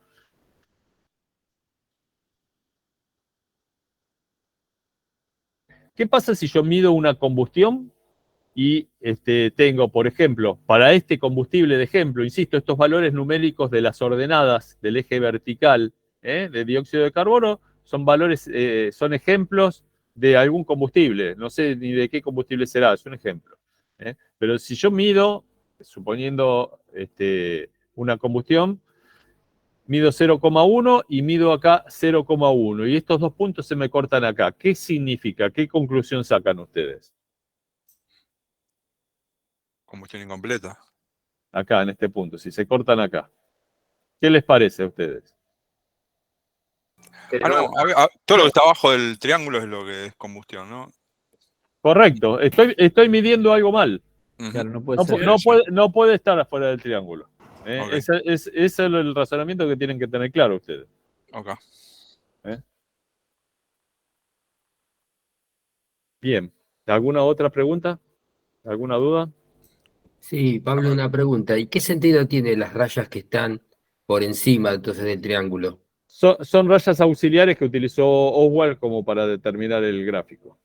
¿Qué pasa si yo mido una combustión y tengo, por ejemplo, para este combustible de ejemplo, insisto, estos valores numéricos de las ordenadas del eje vertical de dióxido de carbono son valores, son ejemplos de algún combustible, no sé ni de qué combustible será, es un ejemplo. Pero si yo mido, suponiendo una combustión, mido 0,1 y mido acá 0,1, y estos dos puntos se me cortan acá. ¿Qué significa? ¿Qué conclusión sacan ustedes? Combustión incompleta. Acá, en este punto, si se cortan acá. ¿Qué les parece a ustedes? No, todo lo que está abajo del triángulo es lo que es combustión, ¿no? Correcto, estoy midiendo algo mal. Claro, no No puede estar afuera del triángulo. Ok. Ese es el razonamiento que tienen que tener claro ustedes. Ok. Bien. ¿Alguna otra pregunta? ¿Alguna duda? Sí, Pablo, una pregunta. ¿Y qué sentido tiene las rayas que están por encima entonces del triángulo? Son rayas auxiliares que utilizó Oswald como para determinar el gráfico.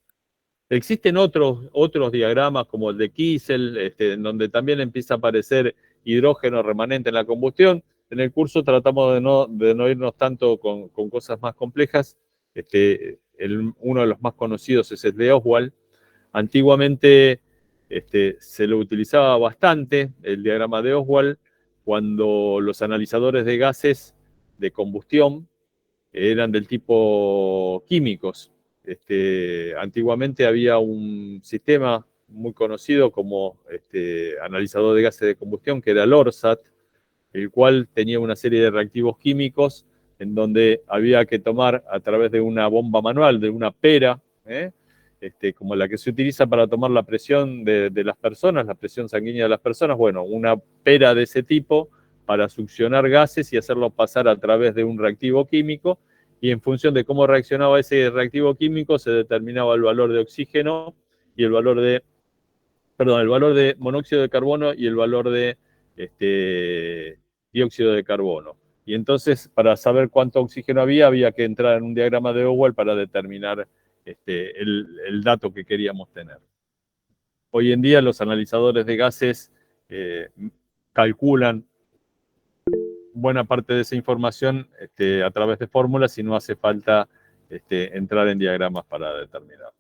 Existen otros diagramas como el de Kiesel, en donde también empieza a aparecer hidrógeno remanente en la combustión. En el curso tratamos de no irnos tanto con cosas más complejas. Uno de los más conocidos es el de Oswald. Antiguamente se lo utilizaba bastante, el diagrama de Oswald, cuando los analizadores de gases de combustión eran del tipo químicos. Antiguamente había un sistema muy conocido como analizador de gases de combustión, que era el ORSAT, el cual tenía una serie de reactivos químicos en donde había que tomar a través de una bomba manual, de una pera, como la que se utiliza para tomar la presión de las personas, la presión sanguínea de las personas, bueno, una pera de ese tipo para succionar gases y hacerlos pasar a través de un reactivo químico, y en función de cómo reaccionaba ese reactivo químico se determinaba el valor de oxígeno y el valor de monóxido de carbono y el valor de dióxido de carbono. Y entonces, para saber cuánto oxígeno había que entrar en un diagrama de Oswald para determinar el dato que queríamos tener. Hoy en día los analizadores de gases calculan buena parte de esa información a través de fórmulas y no hace falta entrar en diagramas para determinarlo.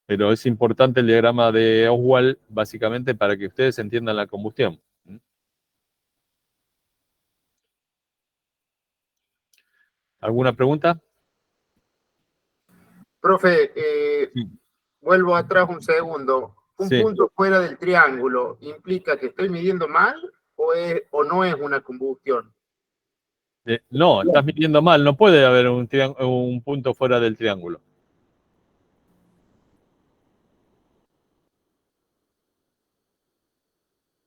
Pero es importante el diagrama de Oswald básicamente para que ustedes entiendan la combustión. ¿Alguna pregunta? Profe, vuelvo atrás un segundo. ¿Un punto fuera del triángulo implica que estoy midiendo mal o no es una combustión? No, estás midiendo mal. No puede haber un punto fuera del triángulo.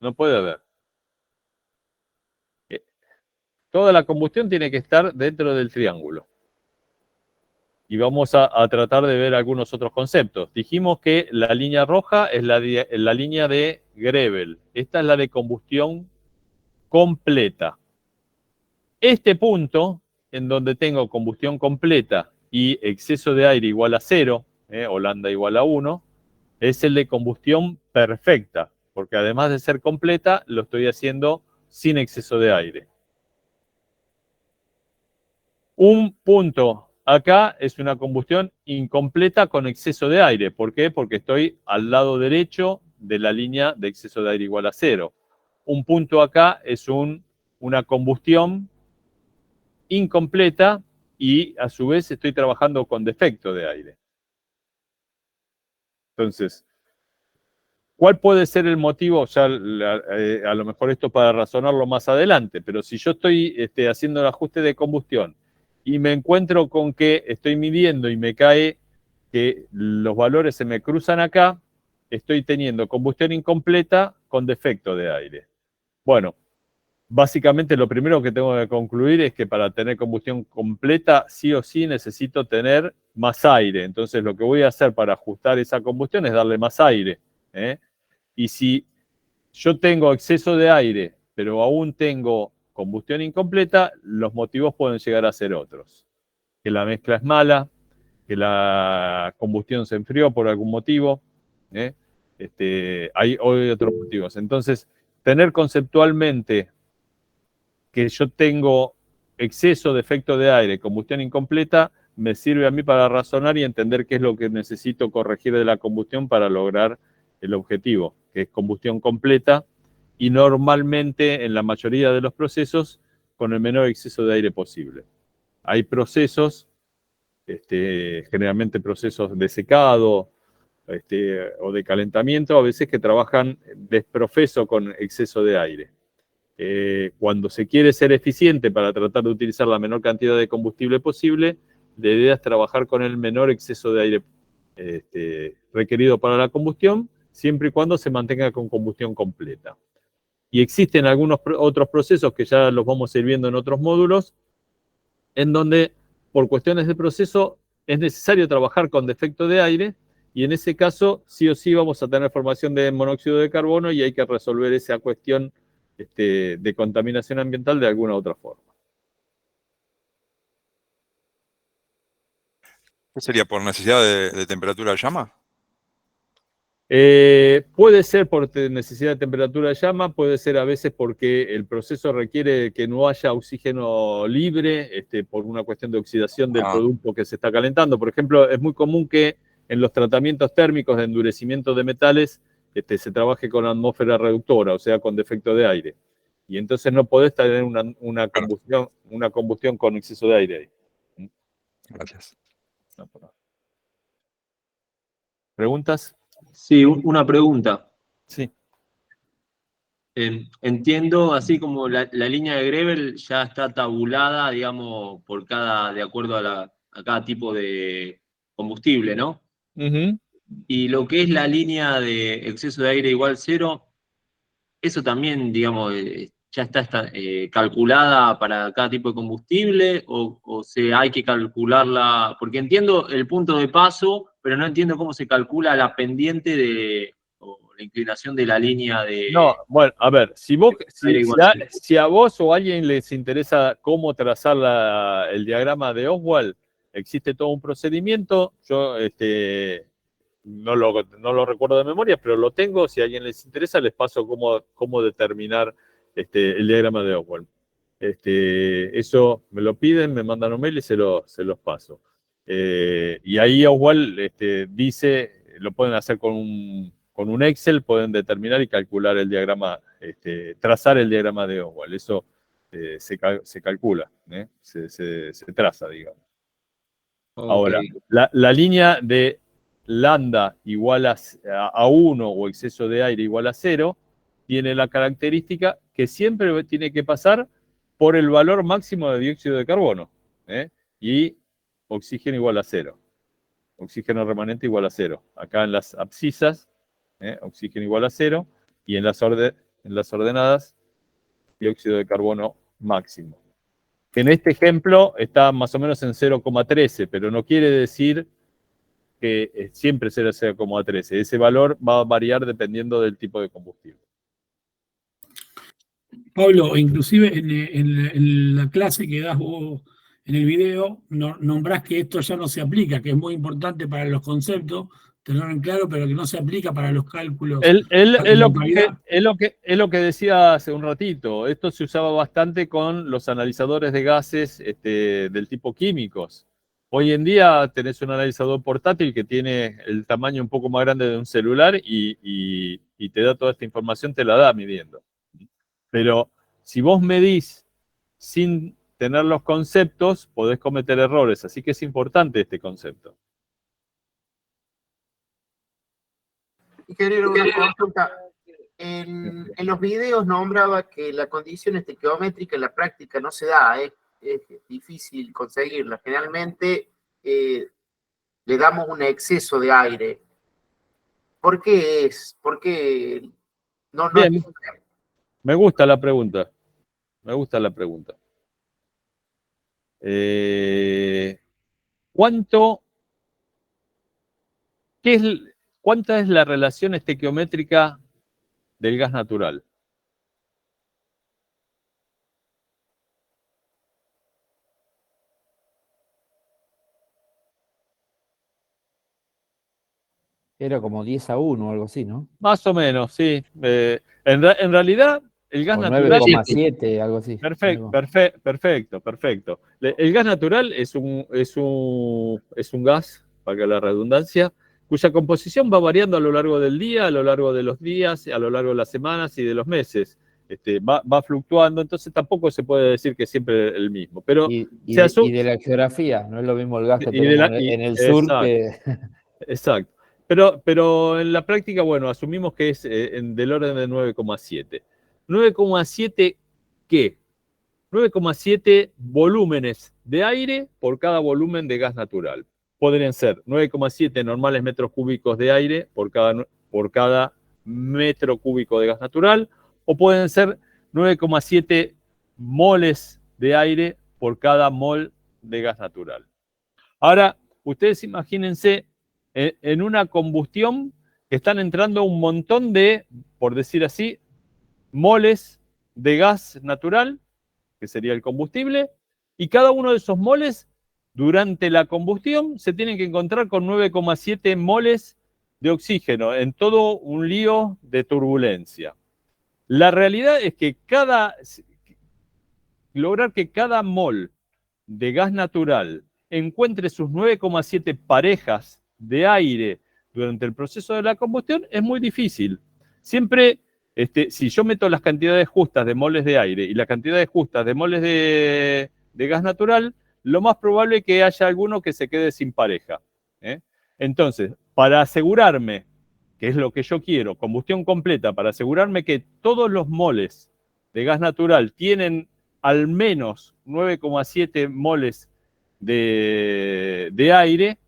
No puede haber. Toda la combustión tiene que estar dentro del triángulo. Y vamos a tratar de ver algunos otros conceptos. Dijimos que la línea roja es la línea de Grevel. Esta es la de combustión completa. Este punto, en donde tengo combustión completa y exceso de aire igual a 0, o lambda igual a 1, es el de combustión perfecta, porque además de ser completa, lo estoy haciendo sin exceso de aire. Un punto acá es una combustión incompleta con exceso de aire. ¿Por qué? Porque estoy al lado derecho de la línea de exceso de aire igual a 0. Un punto acá es una combustión incompleta y a su vez estoy trabajando con defecto de aire. Entonces, ¿cuál puede ser el motivo? Ya a lo mejor esto para razonarlo más adelante, pero si yo estoy haciendo el ajuste de combustión y me encuentro con que estoy midiendo y me cae que los valores se me cruzan acá, estoy teniendo combustión incompleta con defecto de aire. Bueno, básicamente lo primero que tengo que concluir es que para tener combustión completa, sí o sí necesito tener más aire. Entonces lo que voy a hacer para ajustar esa combustión es darle más aire. Y si yo tengo exceso de aire, pero aún tengo combustión incompleta, los motivos pueden llegar a ser otros. Que la mezcla es mala, que la combustión se enfrió por algún motivo. Hay otros motivos. Entonces, tener conceptualmente que yo tengo exceso de efecto de aire, combustión incompleta, me sirve a mí para razonar y entender qué es lo que necesito corregir de la combustión para lograr el objetivo, que es combustión completa y normalmente en la mayoría de los procesos con el menor exceso de aire posible. Hay procesos generalmente procesos de secado o de calentamiento, a veces que trabajan desprofeso con exceso de aire. Cuando se quiere ser eficiente para tratar de utilizar la menor cantidad de combustible posible, la idea es trabajar con el menor exceso de aire requerido para la combustión, siempre y cuando se mantenga con combustión completa. Y existen algunos otros procesos que ya los vamos a ir viendo en otros módulos, en donde por cuestiones de proceso es necesario trabajar con defecto de aire, y en ese caso sí o sí vamos a tener formación de monóxido de carbono y hay que resolver esa cuestión de contaminación ambiental de alguna otra forma. ¿Qué sería por necesidad de temperatura de llama? Puede ser por necesidad de temperatura de llama, puede ser a veces porque el proceso requiere que no haya oxígeno libre por una cuestión de oxidación del producto que se está calentando. Por ejemplo, es muy común que en los tratamientos térmicos de endurecimiento de metales se trabaje con atmósfera reductora, o sea, con defecto de aire. Y entonces no podés tener una combustión con exceso de aire ahí. Gracias. ¿Preguntas? Sí, una pregunta. Sí. Entiendo, así como la línea de Grevel ya está tabulada, digamos, de acuerdo a cada tipo de combustible, ¿no? Y lo que es la línea de exceso de aire igual cero, eso también, digamos, ya está calculada para cada tipo de combustible, o hay que calcularla, porque entiendo el punto de paso, pero no entiendo cómo se calcula la pendiente o la inclinación de la línea de... No, bueno, a ver, si a vos o a alguien les interesa cómo trazar el diagrama de Oswald, existe todo un procedimiento. Yo no lo recuerdo de memoria, pero lo tengo. Si a alguien les interesa, les paso cómo determinar el diagrama de Oswald. Eso me lo piden, me mandan un mail y se los paso. Y ahí Oswald dice, lo pueden hacer con un Excel, pueden determinar y calcular el diagrama, trazar el diagrama de Oswald. Eso se calcula, se traza, digamos. Okay. Ahora, la línea de lambda igual a 1 o exceso de aire igual a 0 tiene la característica que siempre tiene que pasar por el valor máximo de dióxido de carbono, y oxígeno igual a 0. Oxígeno remanente igual a 0. Acá en las abscisas, oxígeno igual a 0, y en las ordenadas, dióxido de carbono máximo. En este ejemplo está más o menos en 0,13, pero no quiere decir que siempre será 0,13. Ese valor va a variar dependiendo del tipo de combustible. Pablo, inclusive en la clase que das vos en el video, nombrás que esto ya no se aplica, que es muy importante para los conceptos, tenerlo en claro, pero que no se aplica para los cálculos. Es lo que decía hace un ratito. Esto se usaba bastante con los analizadores de gases del tipo químicos. Hoy en día tenés un analizador portátil que tiene el tamaño un poco más grande de un celular y te da toda esta información, te la da midiendo. Pero si vos medís sin tener los conceptos, podés cometer errores. Así que es importante este concepto. Y quería una consulta. En los videos nombraba que la condición estequiométrica en la práctica no se da, es difícil conseguirla. Generalmente le damos un exceso de aire. ¿Por qué es? ¿Por qué no? Bien. Me gusta la pregunta. Me gusta la pregunta. ¿Cuánta es la relación estequiométrica del gas natural? Era como 10-1 o algo así, ¿no? Más o menos, sí. En realidad, el gas natural... 9,7, algo así. Perfecto. El gas natural es un gas, para la redundancia, cuya composición va variando a lo largo del día, a lo largo de los días, a lo largo de las semanas y de los meses. va fluctuando, entonces tampoco se puede decir que es siempre el mismo. Pero y de la geografía, no es lo mismo el gas que tenemos en el sur que... Exacto. Pero en la práctica, bueno, asumimos que es del orden de 9,7. ¿9,7 qué? 9,7 volúmenes de aire por cada volumen de gas natural. Podrían ser 9,7 normales metros cúbicos de aire por cada metro cúbico de gas natural, o pueden ser 9,7 moles de aire por cada mol de gas natural. Ahora, ustedes imagínense en una combustión que están entrando un montón de, por decir así, moles de gas natural, que sería el combustible, y cada uno de esos moles, durante la combustión, se tienen que encontrar con 9,7 moles de oxígeno, en todo un lío de turbulencia. La realidad es que lograr que cada mol de gas natural encuentre sus 9,7 parejas de aire durante el proceso de la combustión es muy difícil. Siempre, si yo meto las cantidades justas de moles de aire y las cantidades justas de moles de gas natural, lo más probable es que haya alguno que se quede sin pareja. Entonces, para asegurarme, que es lo que yo quiero, combustión completa, para asegurarme que todos los moles de gas natural tienen al menos 9,7 moles de aire,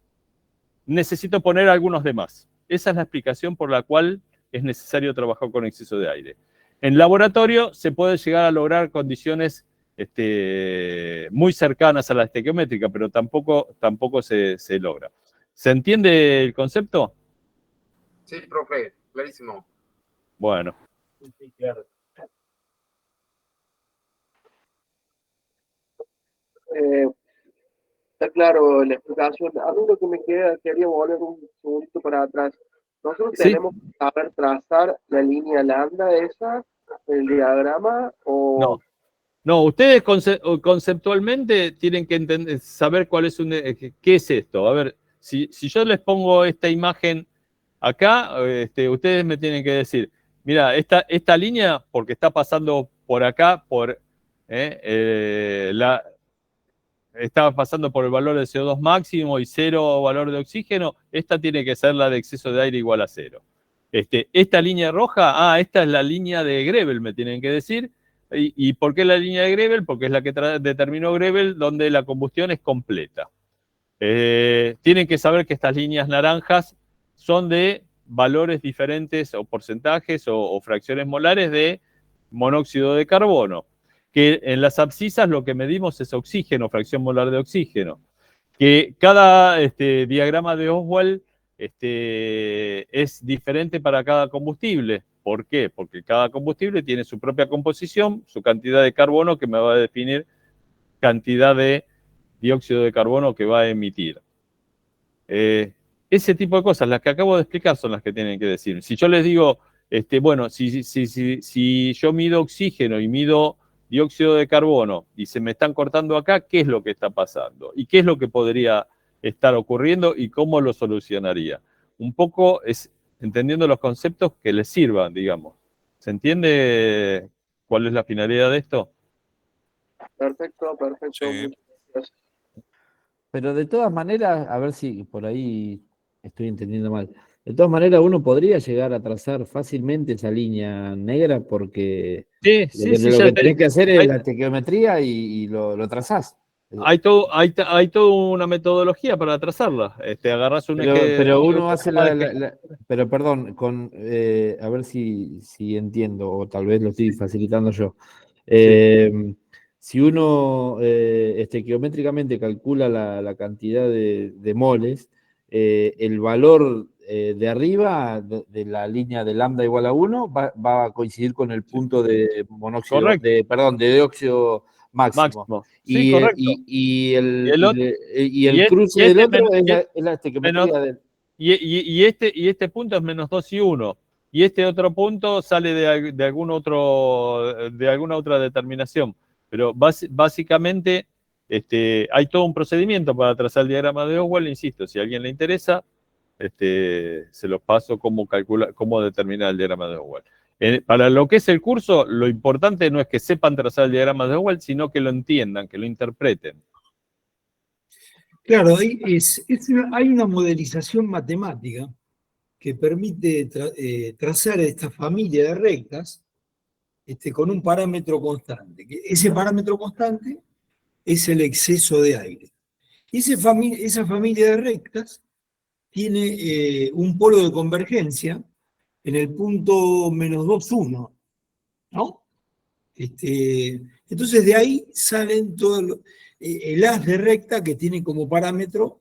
necesito poner algunos de más. Esa es la explicación por la cual es necesario trabajar con exceso de aire. En laboratorio se puede llegar a lograr condiciones muy cercanas a la estequiométrica, pero tampoco se logra. ¿Se entiende el concepto? Sí, profe, clarísimo. Bueno. Está claro la explicación. A mí lo que me queda, quería volver un segundito para atrás. Nosotros tenemos que saber trazar la línea lambda esa, el diagrama, o... No, ustedes conceptualmente tienen que saber qué es esto. A ver, si yo les pongo esta imagen acá, ustedes me tienen que decir, mira, esta línea, porque está pasando por acá, está pasando por el valor de CO2 máximo y 0 valor de oxígeno, esta tiene que ser la de exceso de aire igual a 0. Esta línea roja, esta es la línea de Grebel, me tienen que decir. ¿Y por qué la línea de Grebel? Porque es la que determinó Grebel, donde la combustión es completa. Tienen que saber que estas líneas naranjas son de valores diferentes o porcentajes o fracciones molares de monóxido de carbono. Que en las abscisas lo que medimos es oxígeno, fracción molar de oxígeno. Que cada diagrama de Oswald es diferente para cada combustible. ¿Por qué? Porque cada combustible tiene su propia composición, su cantidad de carbono que me va a definir cantidad de dióxido de carbono que va a emitir. Ese tipo de cosas, las que acabo de explicar, son las que tienen que decir. Si yo les digo, bueno, si yo mido oxígeno y mido dióxido de carbono y se me están cortando acá, ¿qué es lo que está pasando? ¿Y qué es lo que podría estar ocurriendo y cómo lo solucionaría? Un poco es entendiendo los conceptos que les sirvan, digamos. ¿Se entiende cuál es la finalidad de esto? Perfecto. Sí. Pero de todas maneras, a ver si por ahí estoy entendiendo mal. De todas maneras, uno podría llegar a trazar fácilmente esa línea negra porque lo que tenés que hacer es la estequiometría y lo trazás. Hay toda una metodología para trazarla. Agarrás un eje. Pero uno hace pero perdón, a ver si entiendo, o tal vez lo estoy facilitando yo. Si uno estequiométricamente calcula la cantidad de moles, el valor de arriba de la línea de lambda igual a 1 va a coincidir con el punto de monóxido, de dióxido máximo. Sí, correcto. Y el cruce del otro es la estequiometría y este punto es menos 2 y 1. Y este otro punto sale de alguna otra determinación. Pero básicamente hay todo un procedimiento para trazar el diagrama de Oswald. Insisto, si a alguien le interesa, se los paso cómo determinar el diagrama de Oswald. Para lo que es el curso, lo importante no es que sepan trazar el diagrama de Weld, sino que lo entiendan, que lo interpreten. Claro, hay una modelización matemática que permite trazar esta familia de rectas con un parámetro constante. Ese parámetro constante es el exceso de aire. Y esa familia de rectas tiene un polo de convergencia en el punto -2, 1, ¿no? Entonces de ahí salen todo el haz de recta que tiene como parámetro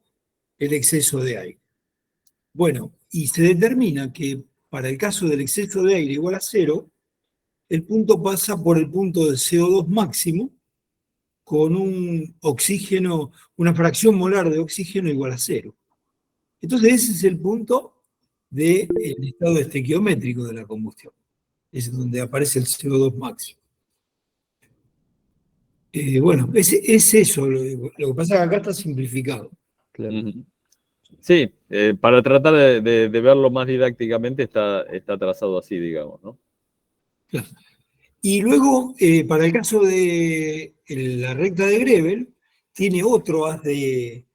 el exceso de aire. Bueno, y se determina que para el caso del exceso de aire igual a 0, el punto pasa por el punto del CO2 máximo con un oxígeno, una fracción molar de oxígeno igual a 0. Entonces ese es el punto del estado estequiométrico de la combustión. Es donde aparece el CO2 máximo. Bueno, es eso. Lo que pasa es que acá está simplificado. Sí, para tratar de verlo más didácticamente está trazado así, digamos, ¿no? Claro. Y luego, para el caso de la recta de Grebel, tiene otro haz de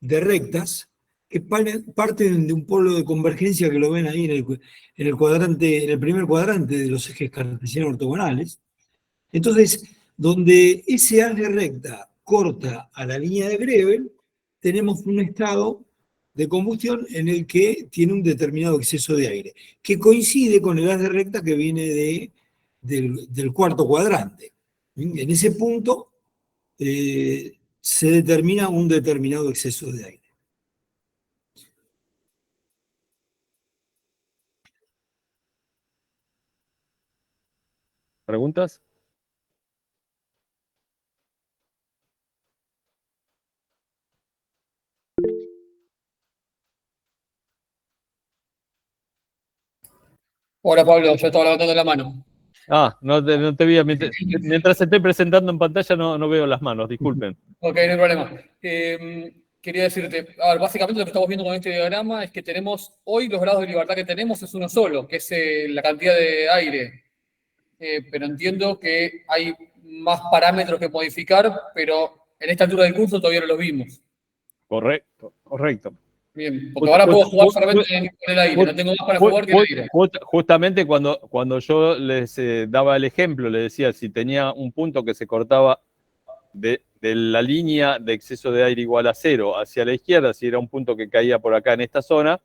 rectas que parten de un polo de convergencia que lo ven ahí en el cuadrante, en el primer cuadrante de los ejes cartesianos ortogonales. Entonces, donde ese haz de recta corta a la línea de Grebel, tenemos un estado de combustión en el que tiene un determinado exceso de aire, que coincide con el haz de recta que viene del cuarto cuadrante. En ese punto se determina un determinado exceso de aire. ¿Preguntas? Hola Pablo, yo estaba levantando la mano. Ah, no te vi. Mientras estoy presentando en pantalla no veo las manos, disculpen. Ok, no hay problema. Quería decirte, a ver, básicamente lo que estamos viendo con este diagrama es que tenemos, hoy los grados de libertad que tenemos es uno solo, que es la cantidad de aire. Pero entiendo que hay más parámetros que modificar, pero en esta altura del curso todavía no los vimos. Correcto. Bien, porque ahora puedo jugar solamente con el aire, no tengo más para jugar que el aire. Justamente cuando yo les daba el ejemplo, les decía, si tenía un punto que se cortaba de la línea de exceso de aire igual a 0 hacia la izquierda, si era un punto que caía por acá en esta zona,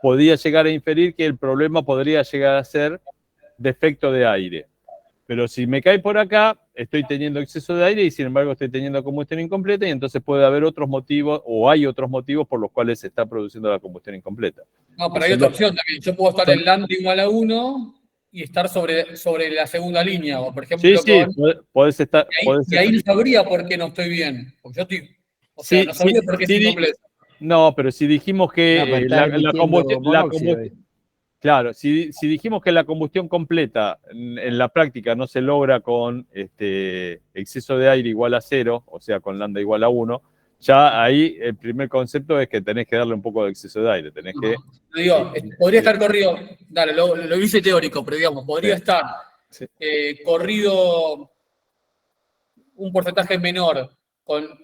podía llegar a inferir que el problema podría llegar a ser defecto de aire. Pero si me cae por acá, estoy teniendo exceso de aire y sin embargo estoy teniendo combustión incompleta y entonces puede haber otros motivos o hay otros motivos por los cuales se está produciendo la combustión incompleta. No, pero hay otra opción también. Yo puedo estar en lambda igual a 1 y estar sobre la segunda línea. O por ejemplo, podés estar. Y ahí no sabría por qué no estoy bien. Porque yo estoy. O sea, no sabría por qué es incompleto. No, pero si dijimos que la combustión. Claro, si dijimos que la combustión completa en la práctica no se logra con exceso de aire igual a 0, o sea, con lambda igual a 1, ya ahí el primer concepto es que tenés que darle un poco de exceso de aire. Tenés que. Digo, podría estar corrido, dale, lo hice teórico, pero digamos, podría estar corrido un porcentaje menor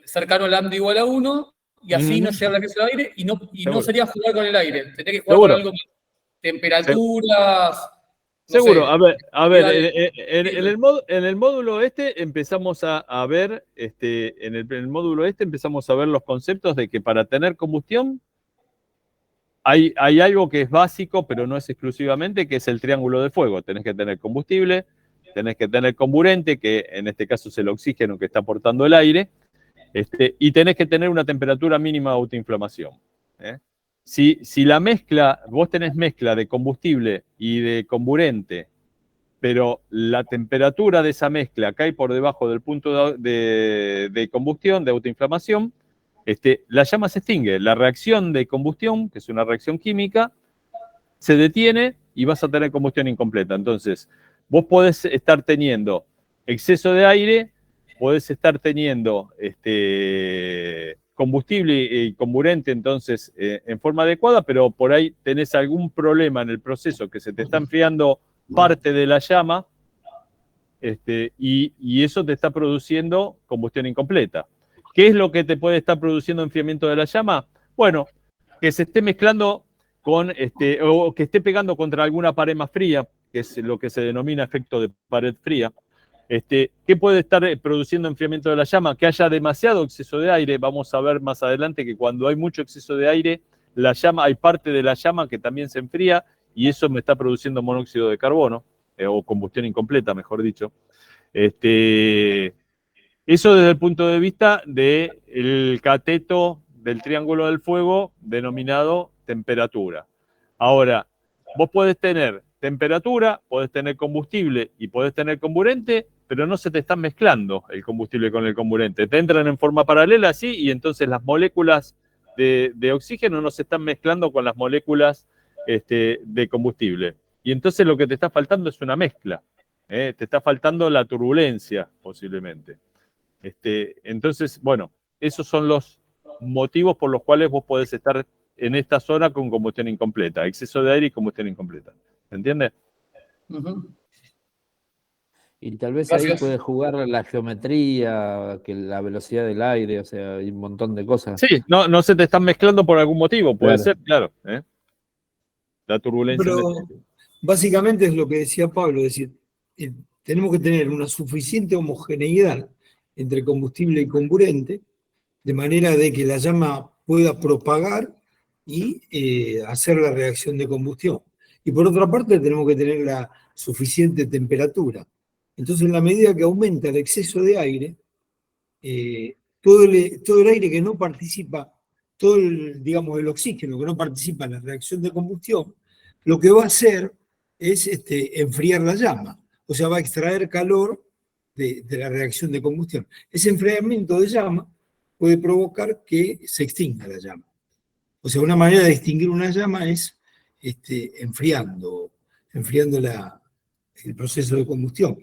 cercano a lambda igual a 1, y así no llega el exceso de aire, y no sería jugar con el aire, tendría que jugar con algo más. Temperaturas. Seguro, sé, a ver, en el módulo empezamos a ver, en el módulo empezamos a ver los conceptos de que para tener combustión hay algo que es básico, pero no es exclusivamente, que es el triángulo de fuego. Tenés que tener combustible, tenés que tener comburente, que en este caso es el oxígeno que está aportando el aire, y tenés que tener una temperatura mínima de autoinflamación. Si la mezcla, vos tenés mezcla de combustible y de comburente, pero la temperatura de esa mezcla cae por debajo del punto de combustión, de autoinflamación, la llama se extingue. La reacción de combustión, que es una reacción química, se detiene y vas a tener combustión incompleta. Entonces, vos podés estar teniendo exceso de aire, podés estar teniendo combustible y comburente entonces en forma adecuada, pero por ahí tenés algún problema en el proceso que se te está enfriando parte de la llama, y eso te está produciendo combustión incompleta. ¿Qué es lo que te puede estar produciendo enfriamiento de la llama? Bueno, que se esté mezclando con, o que esté pegando contra alguna pared más fría, que es lo que se denomina efecto de pared fría. ¿Qué puede estar produciendo enfriamiento de la llama? Que haya demasiado exceso de aire. Vamos a ver más adelante que cuando hay mucho exceso de aire, hay parte de la llama que también se enfría, y eso me está produciendo monóxido de carbono, o combustión incompleta, mejor dicho. Eso desde el punto de vista del cateto del triángulo del fuego denominado temperatura. Ahora, vos podés tener temperatura, podés tener combustible y podés tener comburente, pero no se te están mezclando el combustible con el comburente. Te entran en forma paralela, sí, y entonces las moléculas de oxígeno no se están mezclando con las moléculas de combustible. Y entonces lo que te está faltando es una mezcla. Te está faltando la turbulencia, posiblemente. Entonces, bueno, esos son los motivos por los cuales vos podés estar en esta zona con combustión incompleta, exceso de aire y combustión incompleta. ¿Se entiende? Y tal vez Gracias. ahí puede jugar la geometría, que la velocidad del aire, o sea, hay un montón de cosas. Sí, no se te están mezclando por algún motivo, puede Claro. ser, claro. La turbulencia. Pero básicamente es lo que decía Pablo, es decir, tenemos que tener una suficiente homogeneidad entre combustible y comburente, de manera de que la llama pueda propagar y hacer la reacción de combustión. Y por otra parte tenemos que tener la suficiente temperatura. Entonces, en la medida que aumenta el exceso de aire, todo el aire que no participa, digamos, el oxígeno que no participa en la reacción de combustión, lo que va a hacer es enfriar la llama. O sea, va a extraer calor de la reacción de combustión. Ese enfriamiento de llama puede provocar que se extinga la llama. O sea, una manera de extinguir una llama es enfriando el proceso de combustión.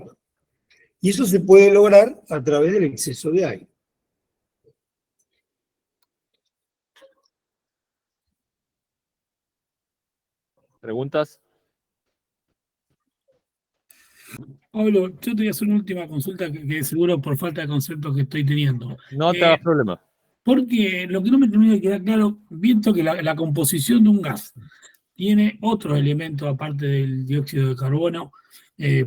Y eso se puede lograr a través del exceso de aire. ¿Preguntas? Pablo, yo te voy a hacer una última consulta que seguro por falta de conceptos que estoy teniendo. No te hagas problema. Porque lo que no me termina de quedar claro, visto que la composición de un gas tiene otros elementos aparte del dióxido de carbono,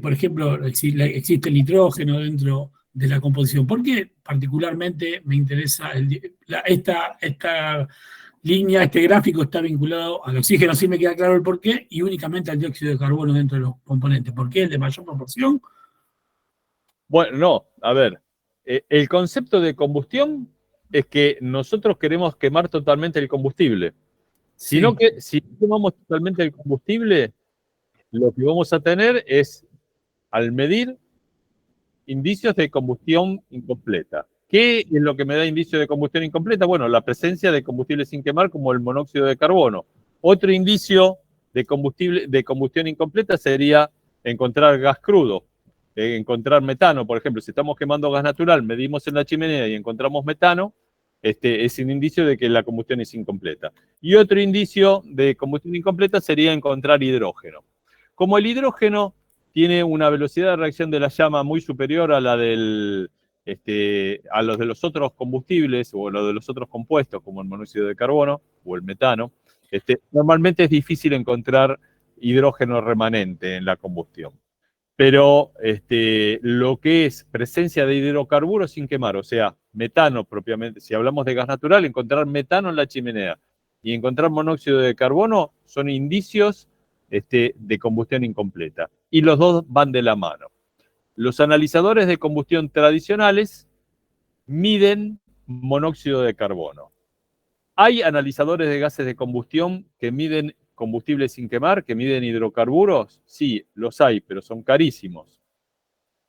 por ejemplo, existe el nitrógeno dentro de la composición. ¿Por qué particularmente me interesa esta línea, este gráfico está vinculado al oxígeno? Sí me queda claro el porqué, y únicamente al dióxido de carbono dentro de los componentes. ¿Por qué el de mayor proporción? Bueno, no, a ver, el concepto de combustión es que nosotros queremos quemar totalmente el combustible. Si no quemamos totalmente el combustible, lo que vamos a tener es, al medir, indicios de combustión incompleta. ¿Qué es lo que me da indicio de combustión incompleta? Bueno, la presencia de combustible sin quemar, como el monóxido de carbono. Otro indicio de combustión incompleta sería encontrar gas crudo, encontrar metano, por ejemplo. Si estamos quemando gas natural, medimos en la chimenea y encontramos metano, es un indicio de que la combustión es incompleta. Y otro indicio de combustión incompleta sería encontrar hidrógeno. Como el hidrógeno tiene una velocidad de reacción de la llama muy superior a la a los de los otros combustibles o a los de los otros compuestos, como el monóxido de carbono o el metano, normalmente es difícil encontrar hidrógeno remanente en la combustión. Pero lo que es presencia de hidrocarburos sin quemar, o sea, metano propiamente, si hablamos de gas natural, encontrar metano en la chimenea y encontrar monóxido de carbono son indicios de combustión incompleta. Y los dos van de la mano. Los analizadores de combustión tradicionales miden monóxido de carbono. ¿Hay analizadores de gases de combustión que miden combustible sin quemar, que miden hidrocarburos? Sí, los hay, pero son carísimos.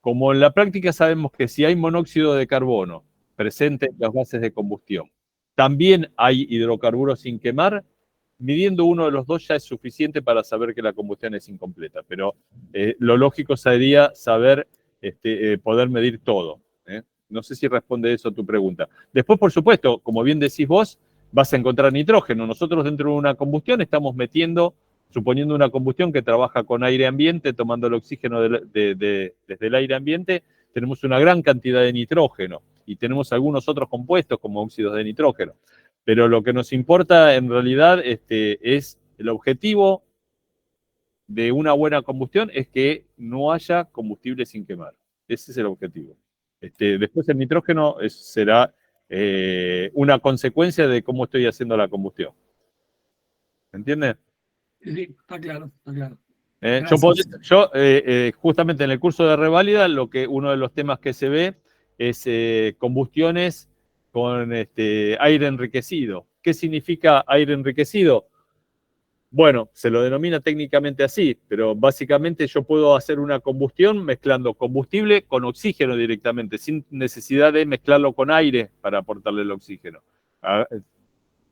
Como en la práctica sabemos que si hay monóxido de carbono presente en los gases de combustión, también hay hidrocarburos sin quemar, midiendo uno de los dos ya es suficiente para saber que la combustión es incompleta, pero lo lógico sería saber, poder medir todo. No sé si responde eso a tu pregunta. Después, por supuesto, como bien decís vos, vas a encontrar nitrógeno. Nosotros dentro de una combustión estamos metiendo suponiendo una combustión que trabaja con aire ambiente, tomando el oxígeno desde el aire ambiente, tenemos una gran cantidad de nitrógeno y tenemos algunos otros compuestos como óxidos de nitrógeno. Pero lo que nos importa en realidad es el objetivo de una buena combustión es que no haya combustible sin quemar. Ese es el objetivo. Después el nitrógeno será una consecuencia de cómo estoy haciendo la combustión. ¿Me entiendes? Sí, está claro, está claro. Yo justamente en el curso de reválida, uno de los temas que se ve es combustiones con aire enriquecido. ¿Qué significa aire enriquecido? Bueno, se lo denomina técnicamente así, pero básicamente yo puedo hacer una combustión mezclando combustible con oxígeno directamente, sin necesidad de mezclarlo con aire para aportarle el oxígeno.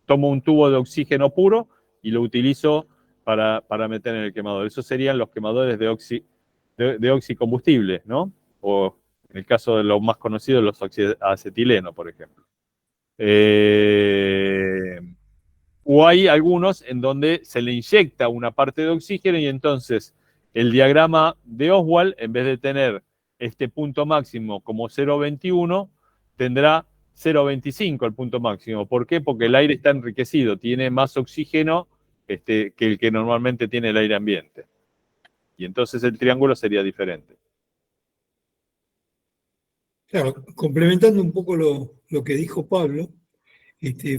Tomo un tubo de oxígeno puro y lo utilizo para meter en el quemador. Esos serían los quemadores de oxicombustible, ¿no? O en el caso de los más conocidos, los acetileno, por ejemplo. O hay algunos en donde se le inyecta una parte de oxígeno y entonces el diagrama de Oswald, en vez de tener este punto máximo como 0,21, tendrá 0,25 el punto máximo. ¿Por qué? Porque el aire está enriquecido, tiene más oxígeno que el que normalmente tiene el aire ambiente. Y entonces el triángulo sería diferente. Claro, complementando un poco lo que dijo Pablo,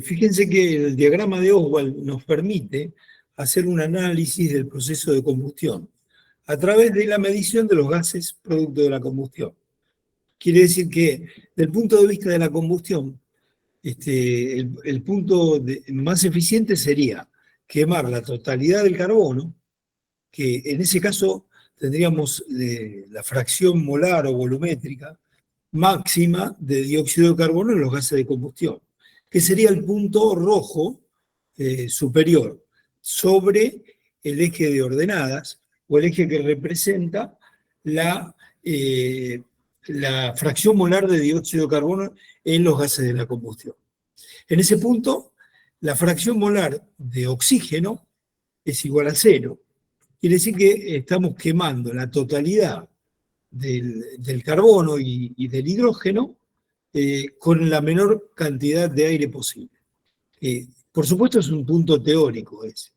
fíjense que el diagrama de Oswald nos permite hacer un análisis del proceso de combustión a través de la medición de los gases producto de la combustión. Quiere decir que, desde el punto de vista de la combustión, el punto más eficiente sería quemar la totalidad del carbono, que en ese caso tendríamos la fracción molar o volumétrica máxima de dióxido de carbono en los gases de combustión, que sería el punto rojo superior sobre el eje de ordenadas o el eje que representa la fracción molar de dióxido de carbono en los gases de la combustión. En ese punto, la fracción molar de oxígeno es igual a 0. Quiere decir que estamos quemando la totalidad del carbono y del hidrógeno con la menor cantidad de aire posible. Por supuesto es un punto teórico ese,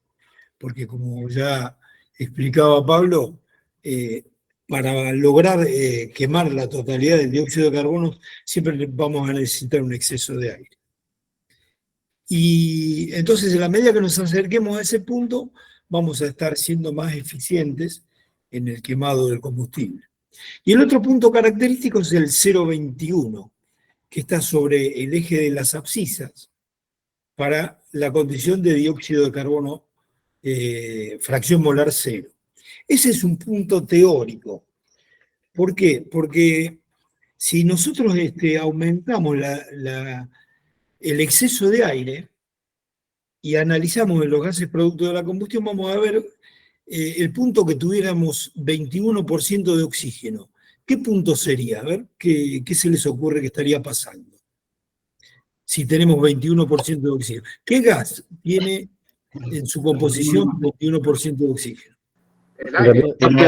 porque como ya explicaba Pablo, para lograr quemar la totalidad del dióxido de carbono siempre vamos a necesitar un exceso de aire. Y entonces en la medida que nos acerquemos a ese punto, vamos a estar siendo más eficientes en el quemado del combustible. Y el otro punto característico es el 0,21, que está sobre el eje de las abscisas para la condición de dióxido de carbono fracción molar 0. Ese es un punto teórico. ¿Por qué? Porque si nosotros aumentamos el exceso de aire y analizamos los gases producto de la combustión, vamos a ver el punto que tuviéramos 21% de oxígeno. ¿Qué punto sería? A ver, ¿qué se les ocurre que estaría pasando? Si tenemos 21% de oxígeno. ¿Qué gas tiene en su composición 21% de oxígeno? El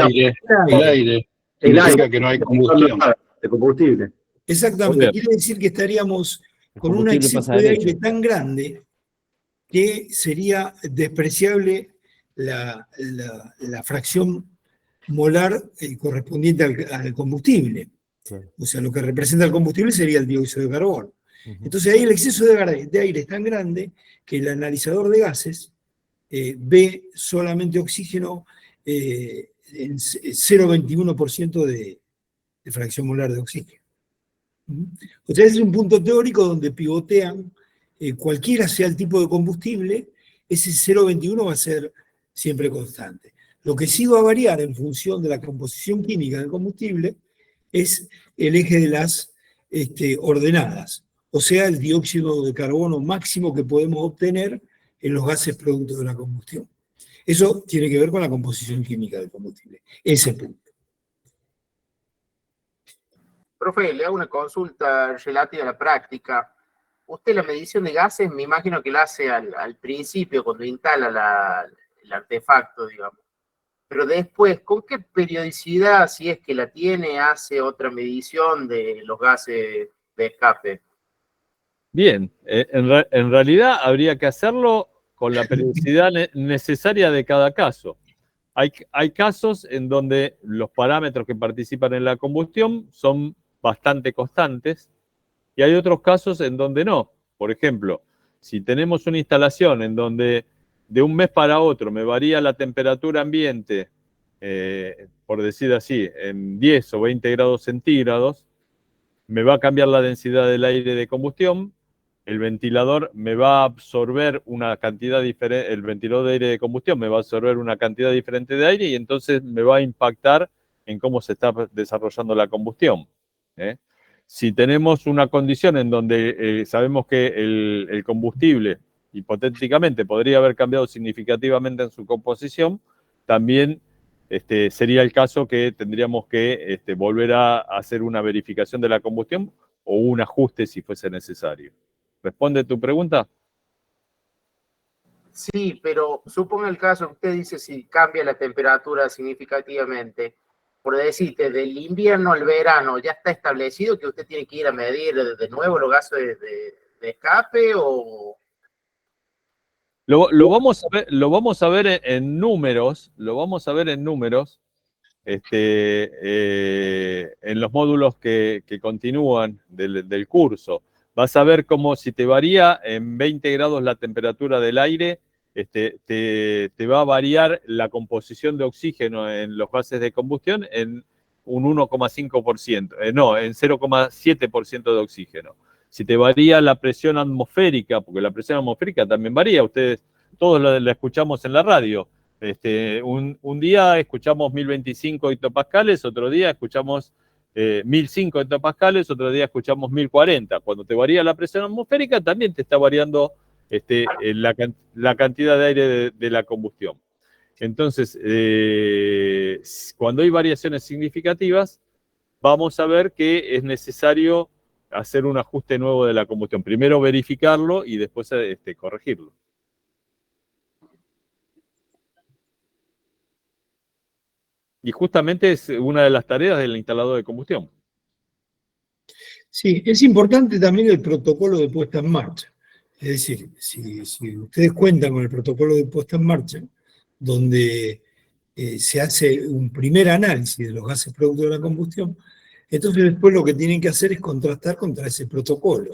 aire. Significa que no hay combustión. De combustible. Exactamente. Quiere decir que estaríamos con un exceso de aire tan grande que sería despreciable la fracción molar correspondiente al combustible. O sea, lo que representa el combustible sería el dióxido de carbono. Entonces ahí el exceso de aire es tan grande que el analizador de gases ve solamente oxígeno en 0,21% de fracción molar de oxígeno. O sea, ese es un punto teórico donde pivotean, cualquiera sea el tipo de combustible, ese 0,21 va a ser siempre constante. Lo que sí va a variar en función de la composición química del combustible es el eje de las ordenadas, o sea, el dióxido de carbono máximo que podemos obtener en los gases producto de la combustión. Eso tiene que ver con la composición química del combustible, ese punto. Profe, le hago una consulta relativa a la práctica. Usted la medición de gases, me imagino que la hace al principio, cuando instala el artefacto, digamos. Pero después, ¿con qué periodicidad, si es que la tiene, hace otra medición de los gases de escape? Bien, en realidad habría que hacerlo con la periodicidad necesaria de cada caso. Hay casos en donde los parámetros que participan en la combustión son bastante constantes y hay otros casos en donde no. Por ejemplo, si tenemos una instalación en donde de un mes para otro me varía la temperatura ambiente, por decir así, en 10 o 20 grados centígrados, me va a cambiar la densidad del aire de combustión, el ventilador me va a absorber una cantidad diferente, el ventilador de aire de combustión me va a absorber una cantidad diferente de aire y entonces me va a impactar en cómo se está desarrollando la combustión. Si tenemos una condición en donde sabemos que el combustible hipotéticamente podría haber cambiado significativamente en su composición, también sería el caso que tendríamos que volver a hacer una verificación de la combustión o un ajuste si fuese necesario. ¿Responde tu pregunta? Sí, pero suponga el caso que usted dice si cambia la temperatura significativamente. Por decirte, del invierno al verano, ¿ya está establecido que usted tiene que ir a medir de nuevo los gases de escape o...? Lo vamos a ver en números, en los módulos que continúan del curso. Vas a ver cómo si te varía en 20 grados la temperatura del aire, te va a variar la composición de oxígeno en los gases de combustión en un 1,5%, no, en 0,7% de oxígeno. Si te varía la presión atmosférica, porque la presión atmosférica también varía, ustedes todos la escuchamos en la radio. Un día escuchamos 1025 hectopascales, otro día escuchamos 1005 hectopascales, otro día escuchamos 1040. Cuando te varía la presión atmosférica, también te está variando la cantidad de aire de la combustión. Entonces, cuando hay variaciones significativas, vamos a ver que es necesario hacer un ajuste nuevo de la combustión. Primero verificarlo y después corregirlo. Y justamente es una de las tareas del instalador de combustión. Sí, es importante también el protocolo de puesta en marcha. Es decir, si ustedes cuentan con el protocolo de puesta en marcha, donde se hace un primer análisis de los gases producto de la combustión, entonces después lo que tienen que hacer es contrastar contra ese protocolo,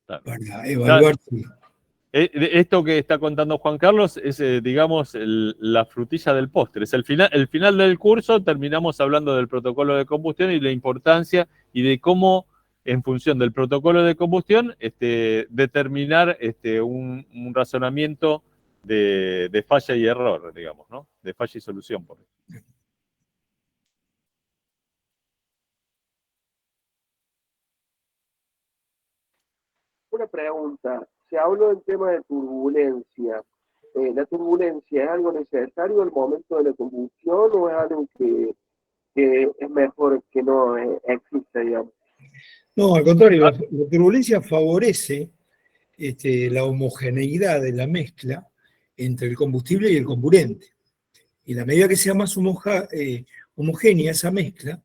para evaluar. Esto que está contando Juan Carlos es, digamos, la frutilla del postre. Es el final del curso, terminamos hablando del protocolo de combustión y la importancia y de cómo, en función del protocolo de combustión, determinar un razonamiento de falla y error, digamos, ¿no? De falla y solución. Por ejemplo. Una pregunta. Se habló del tema de turbulencia. ¿La turbulencia es algo necesario al momento de la combustión o es algo que es mejor que no exista, digamos? No, al contrario, la turbulencia favorece la homogeneidad de la mezcla entre el combustible y el comburente. Y a la medida que sea más homogénea esa mezcla,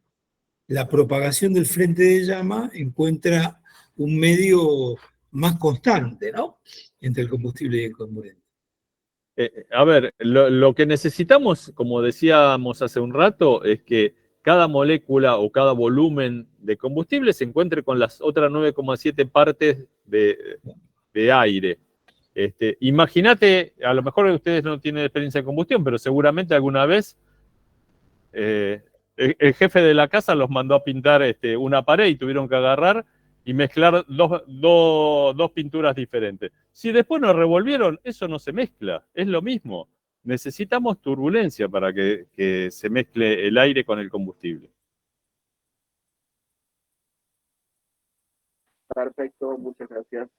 la propagación del frente de llama encuentra un medio más constante, ¿no?, entre el combustible y el comburente. A ver, lo que necesitamos, como decíamos hace un rato, es que cada molécula o cada volumen de combustible se encuentre con las otras 9,7 partes de aire. Imagínate, a lo mejor ustedes no tienen experiencia de combustión, pero seguramente alguna vez el jefe de la casa los mandó a pintar una pared y tuvieron que agarrar y mezclar dos pinturas diferentes. Si después nos revolvieron, eso no se mezcla, es lo mismo. Necesitamos turbulencia para que se mezcle el aire con el combustible. Perfecto, muchas gracias.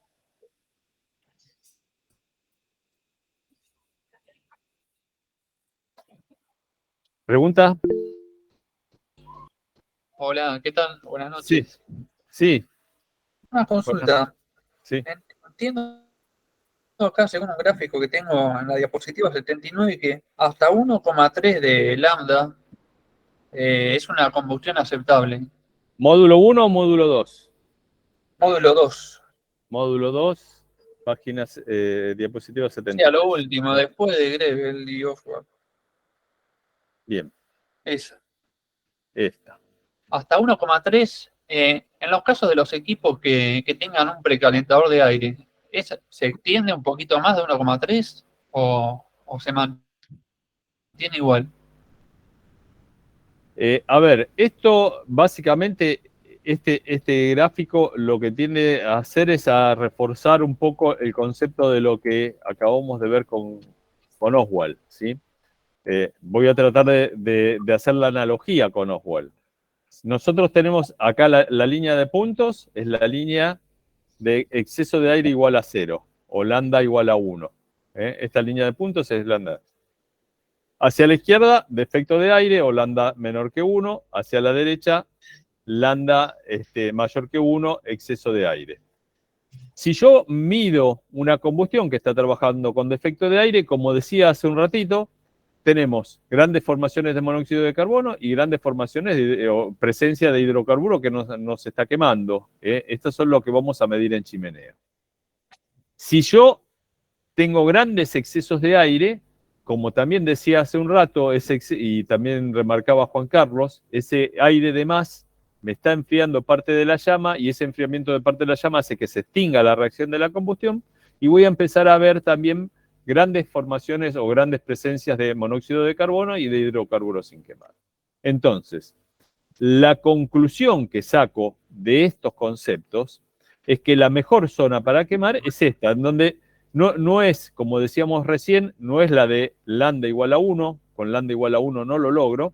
¿Pregunta? Hola, ¿qué tal? Buenas noches. Sí. Una consulta. Sí. Entiendo No, acá según un gráfico que tengo en la diapositiva 79, que hasta 1,3 de lambda es una combustión aceptable. ¿Módulo 1 o módulo 2? Módulo 2. Módulo 2, páginas, diapositiva Sí, 70. a lo último, después de Grebel y Oswald. Bien. Esa. Esta. Hasta 1,3. En los casos de los equipos que tengan un precalentador de aire, ¿se extiende un poquito más de 1,3 o se mantiene igual? A ver, esto básicamente, este gráfico lo que tiende a hacer es a reforzar un poco el concepto de lo que acabamos de ver con Oswald, ¿sí? Voy a tratar de hacer la analogía con Oswald. Nosotros tenemos acá la línea de puntos, es la línea de exceso de aire igual a 0, o lambda igual a 1. Esta línea de puntos es lambda. Hacia la izquierda, defecto de aire, o lambda menor que 1. Hacia la derecha, lambda mayor que 1, exceso de aire. Si yo mido una combustión que está trabajando con defecto de aire, como decía hace un ratito, tenemos grandes formaciones de monóxido de carbono y grandes formaciones o presencia de hidrocarburo que nos está quemando. Estos son lo que vamos a medir en chimenea. Si yo tengo grandes excesos de aire, como también decía hace un rato, y también remarcaba Juan Carlos, ese aire de más me está enfriando parte de la llama y ese enfriamiento de parte de la llama hace que se extinga la reacción de la combustión y voy a empezar a ver también grandes formaciones o grandes presencias de monóxido de carbono y de hidrocarburos sin quemar. Entonces, la conclusión que saco de estos conceptos es que la mejor zona para quemar es esta, en donde no es, como decíamos recién, no es la de lambda igual a 1, con lambda igual a 1 no lo logro,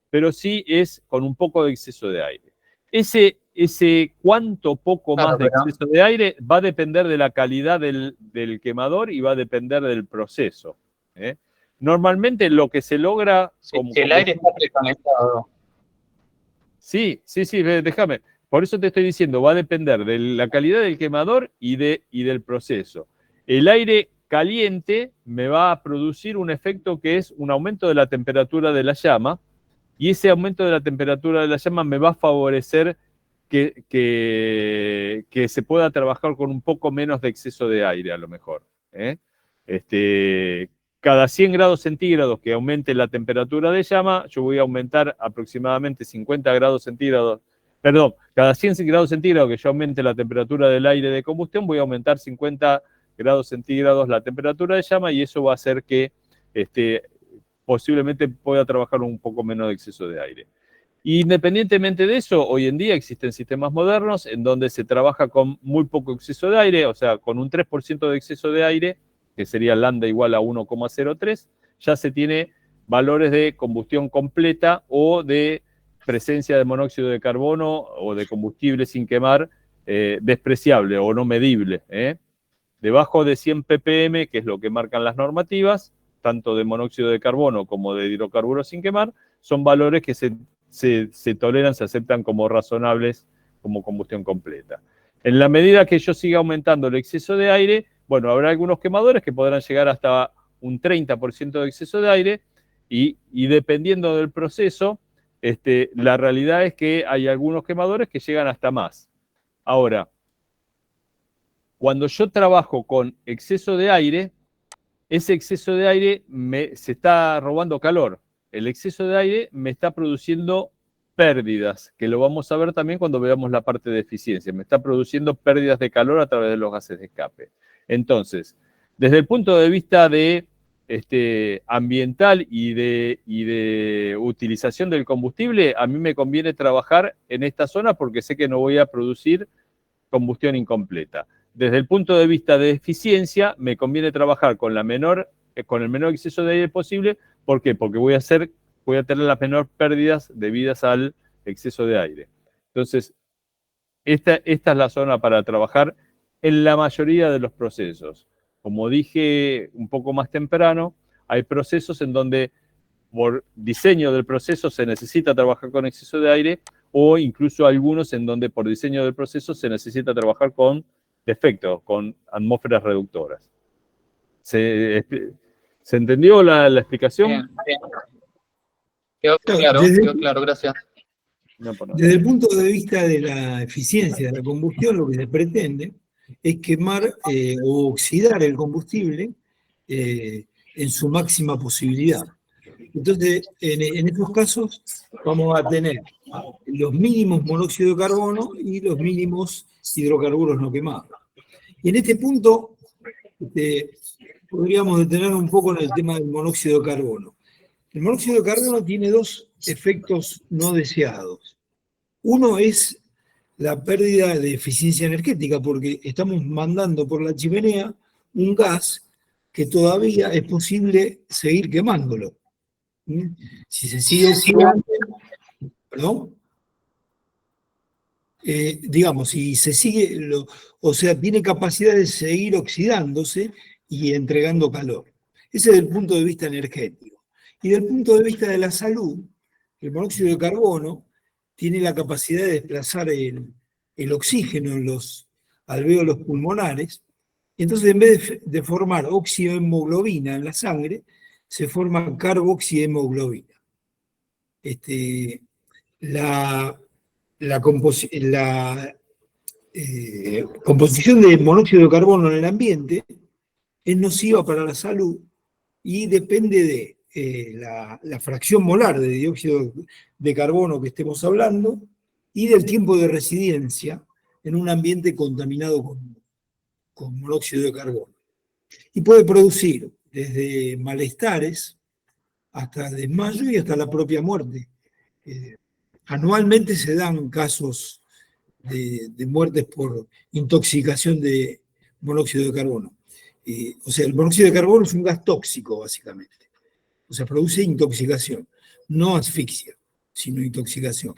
pero sí es con un poco de exceso de aire. Ese cuánto poco más de exceso de aire va a depender de la calidad del quemador y va a depender del proceso. Normalmente lo que se logra... el aire está precalentado. Sí, déjame. Por eso te estoy diciendo, va a depender de la calidad del quemador y del proceso. El aire caliente me va a producir un efecto que es un aumento de la temperatura de la llama, y ese aumento de la temperatura de la llama me va a favorecer que se pueda trabajar con un poco menos de exceso de aire, a lo mejor. Cada 100 grados centígrados que aumente la temperatura de llama, yo voy a aumentar aproximadamente 50 grados centígrados. Perdón, cada 100 grados centígrados que yo aumente la temperatura del aire de combustión, voy a aumentar 50 grados centígrados la temperatura de llama y eso va a hacer que posiblemente pueda trabajar un poco menos de exceso de aire. Independientemente de eso, hoy en día existen sistemas modernos en donde se trabaja con muy poco exceso de aire, o sea, con un 3% de exceso de aire, que sería lambda igual a 1,03, ya se tiene valores de combustión completa o de presencia de monóxido de carbono o de combustible sin quemar despreciable o no medible. Debajo de 100 ppm, que es lo que marcan las normativas, tanto de monóxido de carbono como de hidrocarburos sin quemar, son valores que se toleran, se aceptan como razonables como combustión completa. En la medida que yo siga aumentando el exceso de aire, bueno, habrá algunos quemadores que podrán llegar hasta un 30% de exceso de aire y dependiendo del proceso, la realidad es que hay algunos quemadores que llegan hasta más. Ahora, cuando yo trabajo con exceso de aire, ese exceso de aire se está robando calor. El exceso de aire me está produciendo pérdidas, que lo vamos a ver también cuando veamos la parte de eficiencia. Me está produciendo pérdidas de calor a través de los gases de escape. Entonces, desde el punto de vista de ambiental y de utilización del combustible, a mí me conviene trabajar en esta zona porque sé que no voy a producir combustión incompleta. Desde el punto de vista de eficiencia, me conviene trabajar con el menor exceso de aire posible. ¿Por qué? Porque voy a tener las menores pérdidas debidas al exceso de aire. Entonces, esta es la zona para trabajar en la mayoría de los procesos. Como dije un poco más temprano, hay procesos en donde por diseño del proceso se necesita trabajar con exceso de aire o incluso algunos en donde por diseño del proceso se necesita trabajar con defectos, con atmósferas reductoras. ¿Se entendió la explicación? Bien, bien. Quedó claro, gracias. Desde el punto de vista de la eficiencia de la combustión, lo que se pretende es quemar o oxidar el combustible en su máxima posibilidad. Entonces, en estos casos vamos a tener los mínimos monóxido de carbono y los mínimos hidrocarburos no quemados. Y en este punto podríamos detenernos un poco en el tema del monóxido de carbono. El monóxido de carbono tiene dos efectos no deseados. Uno es la pérdida de eficiencia energética, porque estamos mandando por la chimenea un gas que todavía es posible seguir quemándolo. Si se sigue oxidando, ¿no? Digamos, si se sigue, o sea, tiene capacidad de seguir oxidándose y entregando calor. Ese es el punto de vista energético. Y del punto de vista de la salud, el monóxido de carbono tiene la capacidad de desplazar el oxígeno en los alvéolos pulmonares, y entonces en vez de formar oxiohemoglobina en la sangre, se forma carboxihemoglobina. La composición de monóxido de carbono en el ambiente es nociva para la salud y depende de la fracción molar de dióxido de carbono que estemos hablando y del tiempo de residencia en un ambiente contaminado con monóxido de carbono. Y puede producir desde malestares hasta desmayo y hasta la propia muerte. Anualmente se dan casos de muertes por intoxicación de monóxido de carbono. O sea, el monóxido de carbono es un gas tóxico, básicamente. O sea, produce intoxicación, no asfixia, sino intoxicación.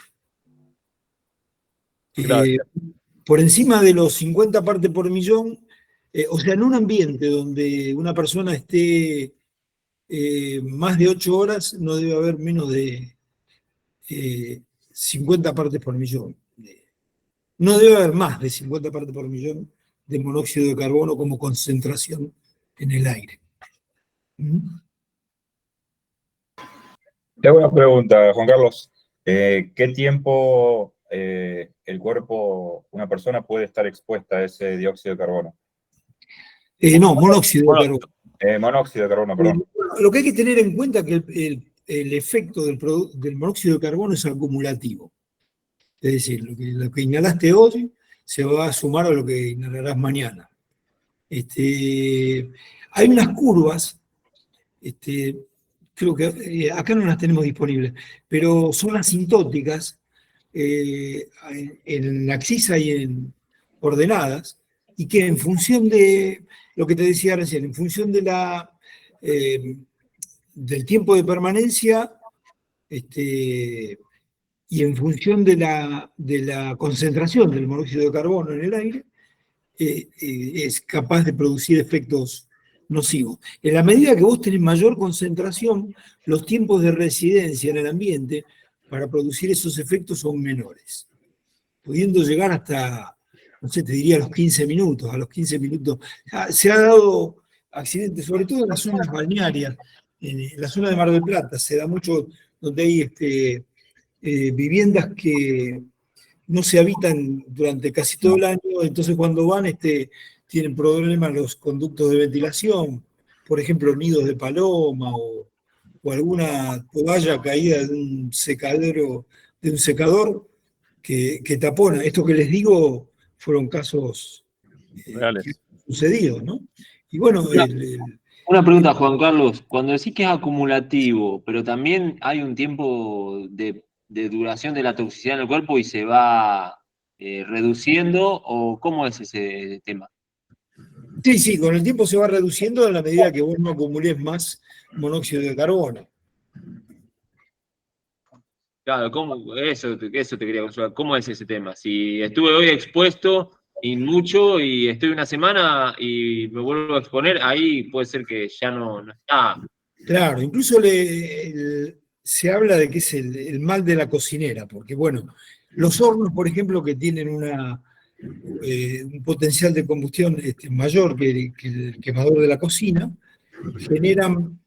Por encima de los 50 partes por millón, o sea, en un ambiente donde una persona esté más de 8 horas, no debe haber menos de 50 partes por millón. No debe haber más de 50 partes por millón de monóxido de carbono como concentración en el aire. Te hago una pregunta, Juan Carlos. ¿Qué tiempo el cuerpo, una persona puede estar expuesta a ese dióxido de carbono? No, monóxido de carbono. Monóxido de carbono, perdón. Lo que hay que tener en cuenta es que el efecto del monóxido de carbono es acumulativo. Es decir, lo que inhalaste hoy se va a sumar a lo que inhalarás mañana. Hay unas curvas, creo que acá no las tenemos disponibles, pero son asintóticas, en axisa y en ordenadas, y que en función de lo que te decía recién, en función de del tiempo de permanencia, y en función de la concentración del monóxido de carbono en el aire, es capaz de producir efectos nocivos. En la medida que vos tenés mayor concentración, los tiempos de residencia en el ambiente para producir esos efectos son menores, pudiendo llegar hasta, no sé, te diría a los 15 minutos. A los 15 minutos se ha dado accidentes, sobre todo en las zonas balnearias, en la zona de Mar del Plata, se da mucho donde hay viviendas que no se habitan durante casi todo el año, entonces cuando van tienen problemas los conductos de ventilación, por ejemplo nidos de paloma o alguna toalla caída de un secador que tapona. Esto que les digo fueron casos reales sucedidos, ¿no? Y bueno, una pregunta, Juan Carlos. Cuando decís que es acumulativo, pero también hay un tiempo de duración de la toxicidad en el cuerpo y se va reduciendo, ¿o cómo es ese tema? Sí, con el tiempo se va reduciendo en la medida que vos no acumules más monóxido de carbono. Claro, eso te quería consultar. ¿Cómo es ese tema? Si estuve hoy expuesto y mucho y estoy una semana y me vuelvo a exponer, ahí puede ser que ya no está. Claro, incluso se habla de que es el mal de la cocinera, porque bueno, los hornos, por ejemplo, que tienen un potencial de combustión mayor que el quemador de la cocina, generan...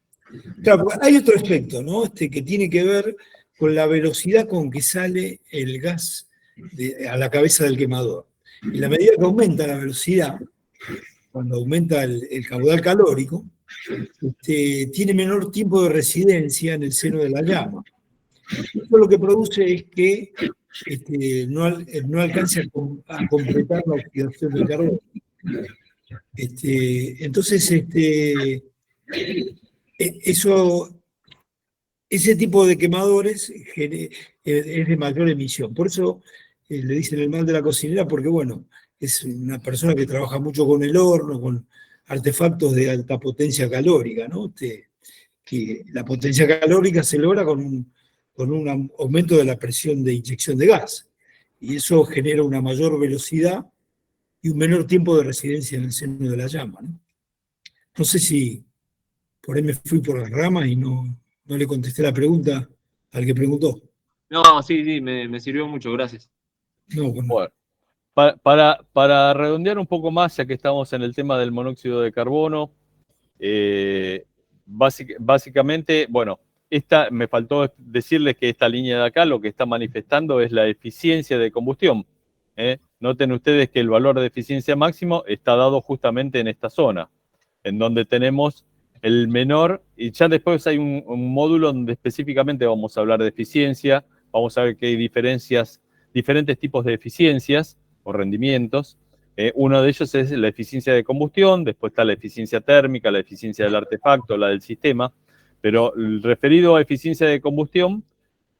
Claro, hay otro aspecto, ¿no? Que tiene que ver con la velocidad con que sale el gas a la cabeza del quemador. En la medida que aumenta la velocidad, cuando aumenta el caudal calórico, tiene menor tiempo de residencia en el seno de la llama. Esto lo que produce es que no alcance a completar la oxidación del carbono. Entonces, ese tipo de quemadores es de mayor emisión. Por eso le dicen el mal de la cocinera, porque bueno, es una persona que trabaja mucho con el horno, con artefactos de alta potencia calórica, ¿no? Que la potencia calórica se logra con un aumento de la presión de inyección de gas. Y eso genera una mayor velocidad y un menor tiempo de residencia en el seno de la llama, ¿no? No sé si por ahí me fui por las ramas y no le contesté la pregunta al que preguntó. No, sí, me sirvió mucho, gracias. No, bueno, para redondear un poco más, ya que estamos en el tema del monóxido de carbono, básicamente, bueno, me faltó decirles que esta línea de acá lo que está manifestando es la eficiencia de combustión. Noten ustedes que el valor de eficiencia máximo está dado justamente en esta zona, en donde tenemos el menor, y ya después hay un módulo donde específicamente vamos a hablar de eficiencia, vamos a ver que hay diferentes tipos de eficiencias o rendimientos. Uno de ellos es la eficiencia de combustión, después está la eficiencia térmica, la eficiencia del artefacto, la del sistema, pero referido a eficiencia de combustión,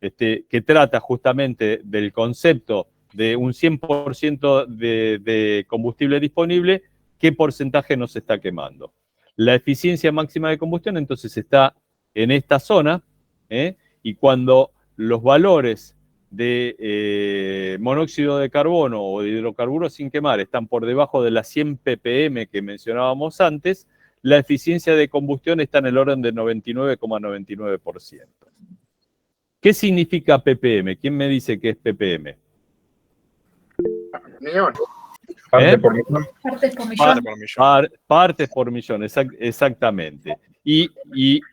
que trata justamente del concepto de un 100% de combustible disponible, ¿qué porcentaje nos está quemando? La eficiencia máxima de combustión entonces está en esta zona, y cuando los valores de monóxido de carbono o de hidrocarburos sin quemar están por debajo de las 100 ppm que mencionábamos antes, la eficiencia de combustión está en el orden de 99,99%. ¿Qué significa ppm? ¿Quién me dice qué es ppm? Millón. Partes por millón. Partes por millón. Partes por millón, exactamente. Y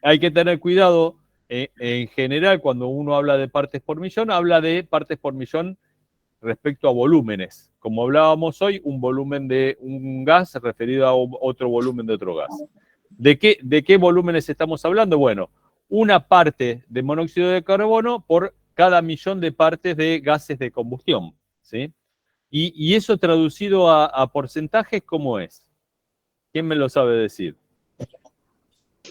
hay que tener cuidado, en general, cuando uno habla de partes por millón, habla de partes por millón respecto a volúmenes. Como hablábamos hoy, un volumen de un gas referido a otro volumen de otro gas. ¿De qué volúmenes estamos hablando? Bueno, una parte de monóxido de carbono por cada millón de partes de gases de combustión, ¿sí? Y eso traducido a porcentajes, ¿cómo es? ¿Quién me lo sabe decir?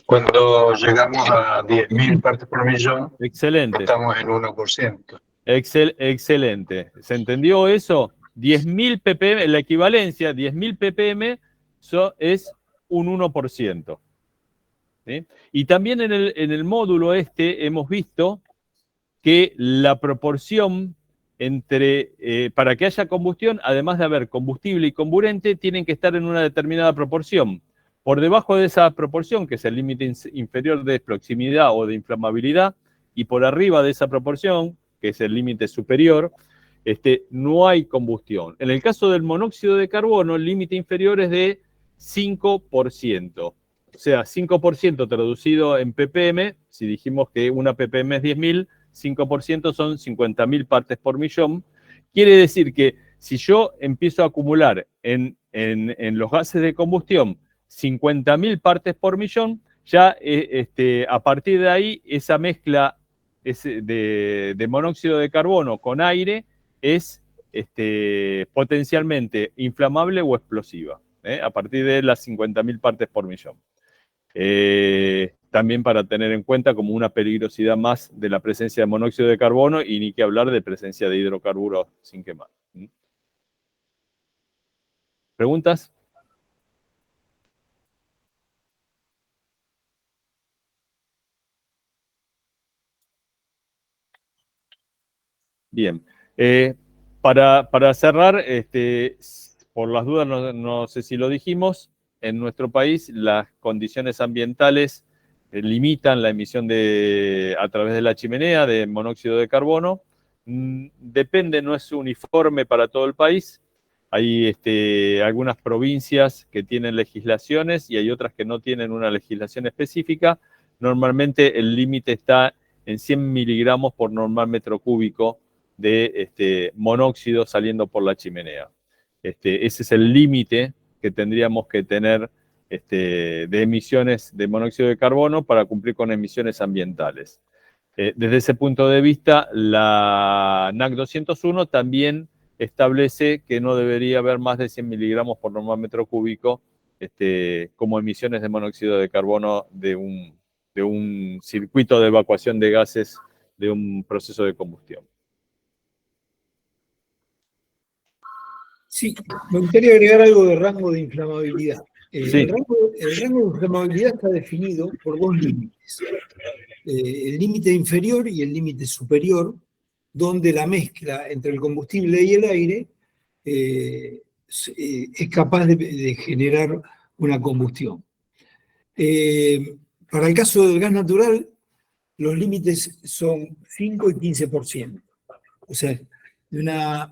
Cuando llegamos a 10.000 partes por millón, excelente, estamos en 1%. Excelente. ¿Se entendió eso? 10.000 ppm, la equivalencia, 10.000 ppm es un 1%. ¿Sí? Y también en el módulo hemos visto que la proporción entre, para que haya combustión, además de haber combustible y comburente, tienen que estar en una determinada proporción. Por debajo de esa proporción, que es el límite inferior de proximidad o de inflamabilidad, y por arriba de esa proporción, que es el límite superior, no hay combustión. En el caso del monóxido de carbono, el límite inferior es de 5%. O sea, 5% traducido en ppm, si dijimos que una ppm es 10.000, 5% son 50.000 partes por millón. Quiere decir que si yo empiezo a acumular en los gases de combustión 50.000 partes por millón, ya a partir de ahí esa mezcla de monóxido de carbono con aire es potencialmente inflamable o explosiva, a partir de las 50.000 partes por millón. También para tener en cuenta como una peligrosidad más de la presencia de monóxido de carbono, y ni que hablar de presencia de hidrocarburos sin quemar. ¿Preguntas? Bien. Para cerrar, por las dudas, no sé si lo dijimos, en nuestro país las condiciones ambientales limitan la emisión a través de la chimenea de monóxido de carbono. Depende, no es uniforme para todo el país. Hay algunas provincias que tienen legislaciones y hay otras que no tienen una legislación específica. Normalmente el límite está en 100 miligramos por normal metro cúbico de monóxido saliendo por la chimenea. Ese es el límite que tendríamos que tener de emisiones de monóxido de carbono para cumplir con emisiones ambientales. Desde ese punto de vista, la NAC 201 también establece que no debería haber más de 100 miligramos por normal metro cúbico como emisiones de monóxido de carbono de un circuito de evacuación de gases de un proceso de combustión. Sí, me gustaría agregar algo de rango de inflamabilidad. Sí. El rango de inflamabilidad está definido por dos límites. El límite inferior y el límite superior, donde la mezcla entre el combustible y el aire es capaz de generar una combustión. Para el caso del gas natural, los límites son 5 y 15%. O sea, de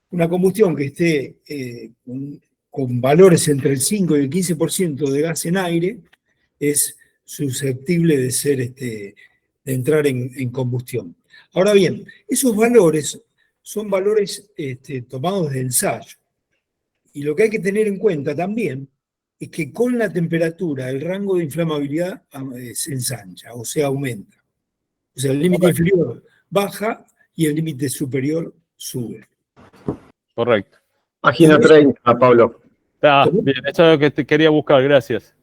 una combustión que esté con valores entre el 5 y el 15% de gas en aire es susceptible de ser de entrar en combustión. Ahora bien, esos valores son valores tomados de ensayo. Y lo que hay que tener en cuenta también es que con la temperatura el rango de inflamabilidad se ensancha, o sea, aumenta. O sea, el límite inferior baja y el límite superior sube. Correcto. Página 30, Pablo. Bien, eso es lo que te quería buscar, gracias.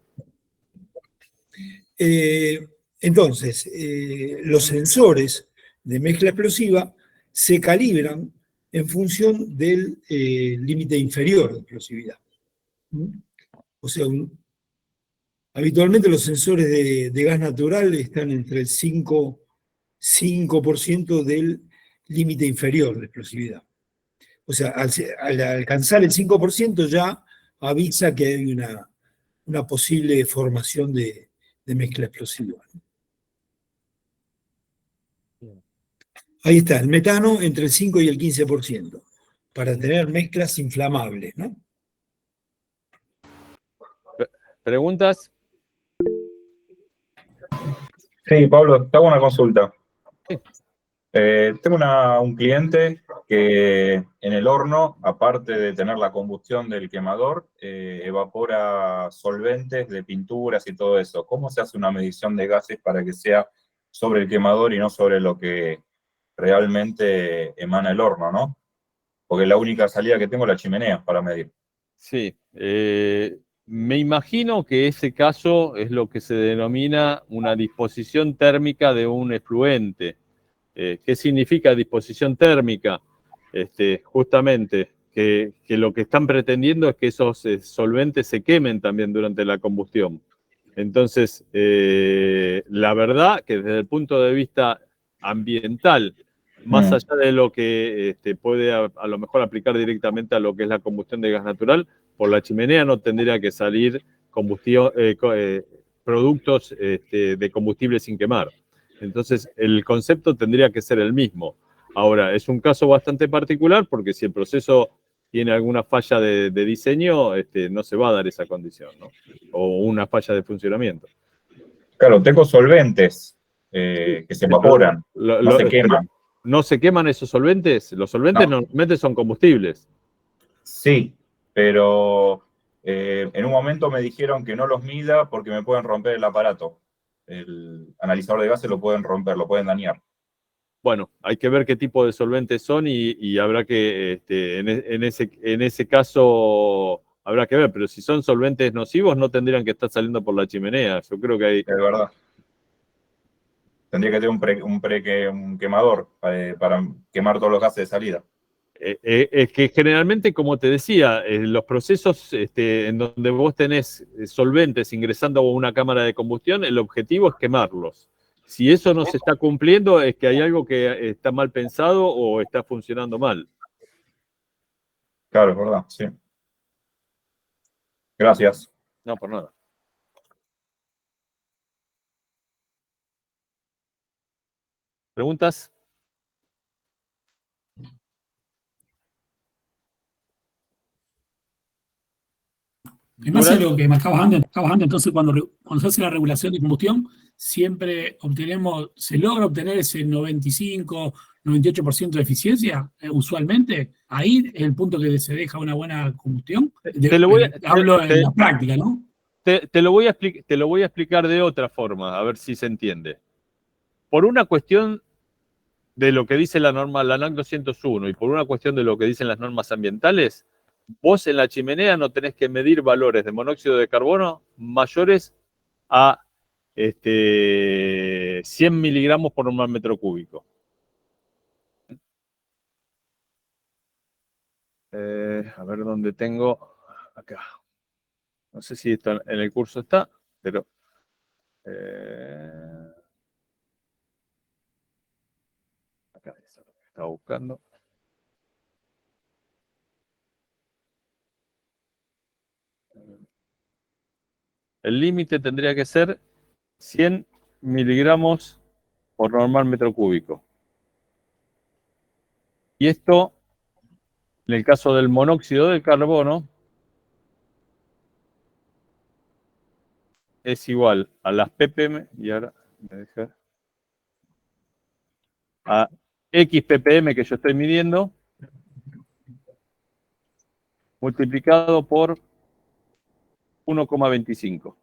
Entonces, los sensores de mezcla explosiva se calibran en función del límite inferior de explosividad. O sea, habitualmente los sensores de gas natural están entre el 5% del límite inferior de explosividad. O sea, al alcanzar el 5% ya avisa que hay una posible formación de mezcla explosiva. Ahí está, el metano entre el 5 y el 15%, para tener mezclas inflamables, ¿no? ¿Preguntas? Sí, Pablo, te hago una consulta. Tengo un cliente que en el horno, aparte de tener la combustión del quemador, evapora solventes de pinturas y todo eso. ¿Cómo se hace una medición de gases para que sea sobre el quemador y no sobre lo que realmente emana el horno, ¿no? Porque la única salida que tengo es la chimenea para medir. Sí, me imagino que ese caso es lo que se denomina una disposición térmica de un efluente. ¿Qué significa disposición térmica? Justamente que lo que están pretendiendo es que esos solventes se quemen también durante la combustión. Entonces, la verdad que desde el punto de vista ambiental, más allá de lo que puede a lo mejor aplicar directamente a lo que es la combustión de gas natural, por la chimenea no tendría que salir productos de combustible sin quemar. Entonces, el concepto tendría que ser el mismo. Ahora, es un caso bastante particular porque si el proceso tiene alguna falla de diseño, no se va a dar esa condición, ¿no? O una falla de funcionamiento. Claro, tengo solventes que se evaporan, no se queman. ¿No se queman esos solventes? Los solventes normalmente son combustibles. Sí, pero en un momento me dijeron que no los mida porque me pueden romper el aparato. El analizador de gases lo pueden romper, lo pueden dañar. Bueno, hay que ver qué tipo de solventes son y habrá que, en ese caso, habrá que ver. Pero si son solventes nocivos, no tendrían que estar saliendo por la chimenea. Yo creo que hay... Es verdad. Tendría que tener un quemador para quemar todos los gases de salida. Es que generalmente, como te decía, los procesos en donde vos tenés solventes ingresando a una cámara de combustión, el objetivo es quemarlos. Si eso no se está cumpliendo, es que hay algo que está mal pensado o está funcionando mal. Claro, es verdad, sí. Gracias. No, por nada. ¿Preguntas? En base a lo que marcabas antes, entonces cuando se hace la regulación de combustión, siempre se logra obtener ese 95, 98% de eficiencia, usualmente. Ahí es el punto que se deja una buena combustión. Hablo en la práctica, ¿no? Te lo voy a explicar de otra forma, a ver si se entiende. Por una cuestión de lo que dice la norma, la NAC 201, y por una cuestión de lo que dicen las normas ambientales, vos en la chimenea no tenés que medir valores de monóxido de carbono mayores a 100 miligramos por normal metro cúbico. A ver dónde tengo. Acá. No sé si está en el curso está, pero... acá es lo que estaba buscando. El límite tendría que ser 100 miligramos por normal metro cúbico. Y esto, en el caso del monóxido de carbono, es igual a las ppm, y ahora me deja, a X ppm que yo estoy midiendo, multiplicado por 1,25.